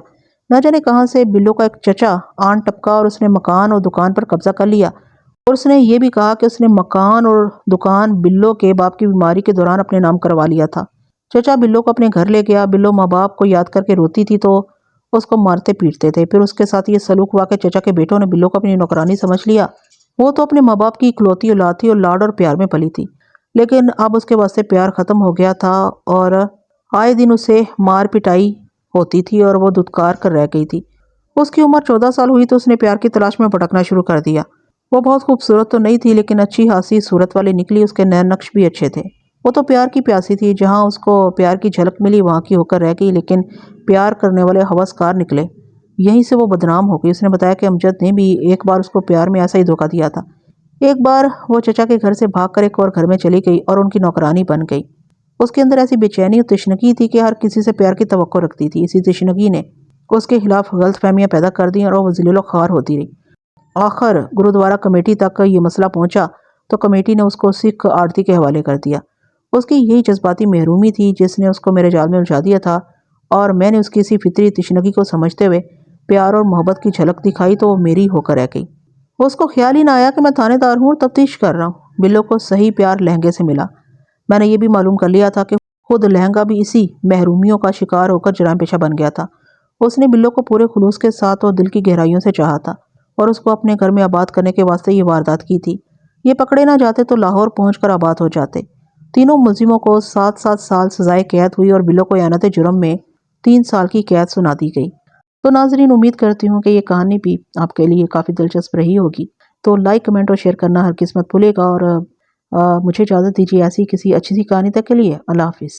نہ جانے کہاں سے بلو کا ایک چچا آن ٹپکا اور اس نے مکان اور دکان پر قبضہ کر لیا، اور اس نے یہ بھی کہا کہ اس نے مکان اور دکان بلو کے باپ کی بیماری کے دوران اپنے نام کروا لیا تھا۔ چچا بلو کو اپنے گھر لے گیا۔ بلو ماں باپ کو یاد کر کے روتی تھی تو اس کو مارتے پیٹتے تھے۔ پھر اس کے ساتھ یہ سلوک ہوا کہ چچا کے بیٹوں نے بلو کو اپنی نوکرانی سمجھ لیا۔ وہ تو اپنے ماں باپ کی اکلوتی اولاد تھی اور لاڈ اور پیار میں پلی تھی، لیکن اب اس کے واسطے پیار ختم ہو گیا تھا اور آئے دن اسے مار پٹائی ہوتی تھی اور وہ دھتکار کر رہ گئی تھی۔ اس کی عمر 14 سال ہوئی تو اس نے پیار کی تلاش میں بھٹکنا شروع کر دیا۔ وہ بہت خوبصورت تو نہیں تھی لیکن اچھی خاصی صورت والی نکلی۔ اس کے نین نقش بھی اچھے تھے۔ وہ تو پیار کی پیاسی تھی۔ جہاں اس کو پیار کی جھلک ملی وہاں کی ہو کر رہ گئی، لیکن پیار کرنے والے ہوسکار نکلے، یہیں سے وہ بدنام ہو گئی۔ اس نے بتایا کہ امجد نے بھی ایک بار اس کو پیار میں ایسا ہی دھوکہ دیا تھا۔ ایک بار وہ چچا کے گھر سے بھاگ کر ایک اور گھر میں چلی گئی اور ان کی نوکرانی بن گئی۔ اس کے اندر ایسی بے چینی اور تشنگی تھی کہ ہر کسی سے پیار کی توقع رکھتی تھی۔ اسی تشنگی نے اس کے خلاف غلط فہمیاں پیدا کر دیں اور وہ ذلیل و خوار ہوتی رہی۔ آخر گرودوارا کمیٹی تک یہ مسئلہ پہنچا تو کمیٹی نے اس کو سکھ آڑتی کے حوالے کر دیا۔ اس کی یہی جذباتی محرومی تھی جس نے اس کو میرے جال میں الجھا دیا تھا، اور میں نے اس کی اسی فطری تشنگی کو سمجھتے ہوئے پیار اور محبت کی جھلک دکھائی تو وہ میری ہو کر رہ گئی۔ اس کو خیال ہی نہ آیا کہ میں تھانے دار ہوں اور تفتیش کر رہا ہوں۔ بلو کو صحیح پیار لہنگے سے ملا۔ میں نے یہ بھی معلوم کر لیا تھا کہ خود لہنگا بھی اسی محرومیوں کا شکار ہو کر جرائم پیشہ بن گیا تھا۔ اس نے بلو کو پورے خلوص کے ساتھ اور دل کی گہرائیوں سے چاہا تھا اور اس کو اپنے گھر میں آباد کرنے کے واسطے یہ واردات کی تھی۔ یہ پکڑے نہ جاتے تو لاہور پہنچ کر آباد ہو جاتے۔ تینوں ملزموں کو 7 سال سزائے قید ہوئی اور بلو کو اعانت جرم میں 3 سال کی قید سنا دی گئی۔ تو ناظرین، امید کرتی ہوں کہ یہ کہانی بھی آپ کے لیے کافی دلچسپ رہی ہوگی۔ تو لائک، کمنٹ اور شیئر کرنا ہر قسمت بھولے گا، اور مجھے اجازت دیجیے ایسی کسی اچھی سی کہانی تک کے لیے۔ اللہ حافظ۔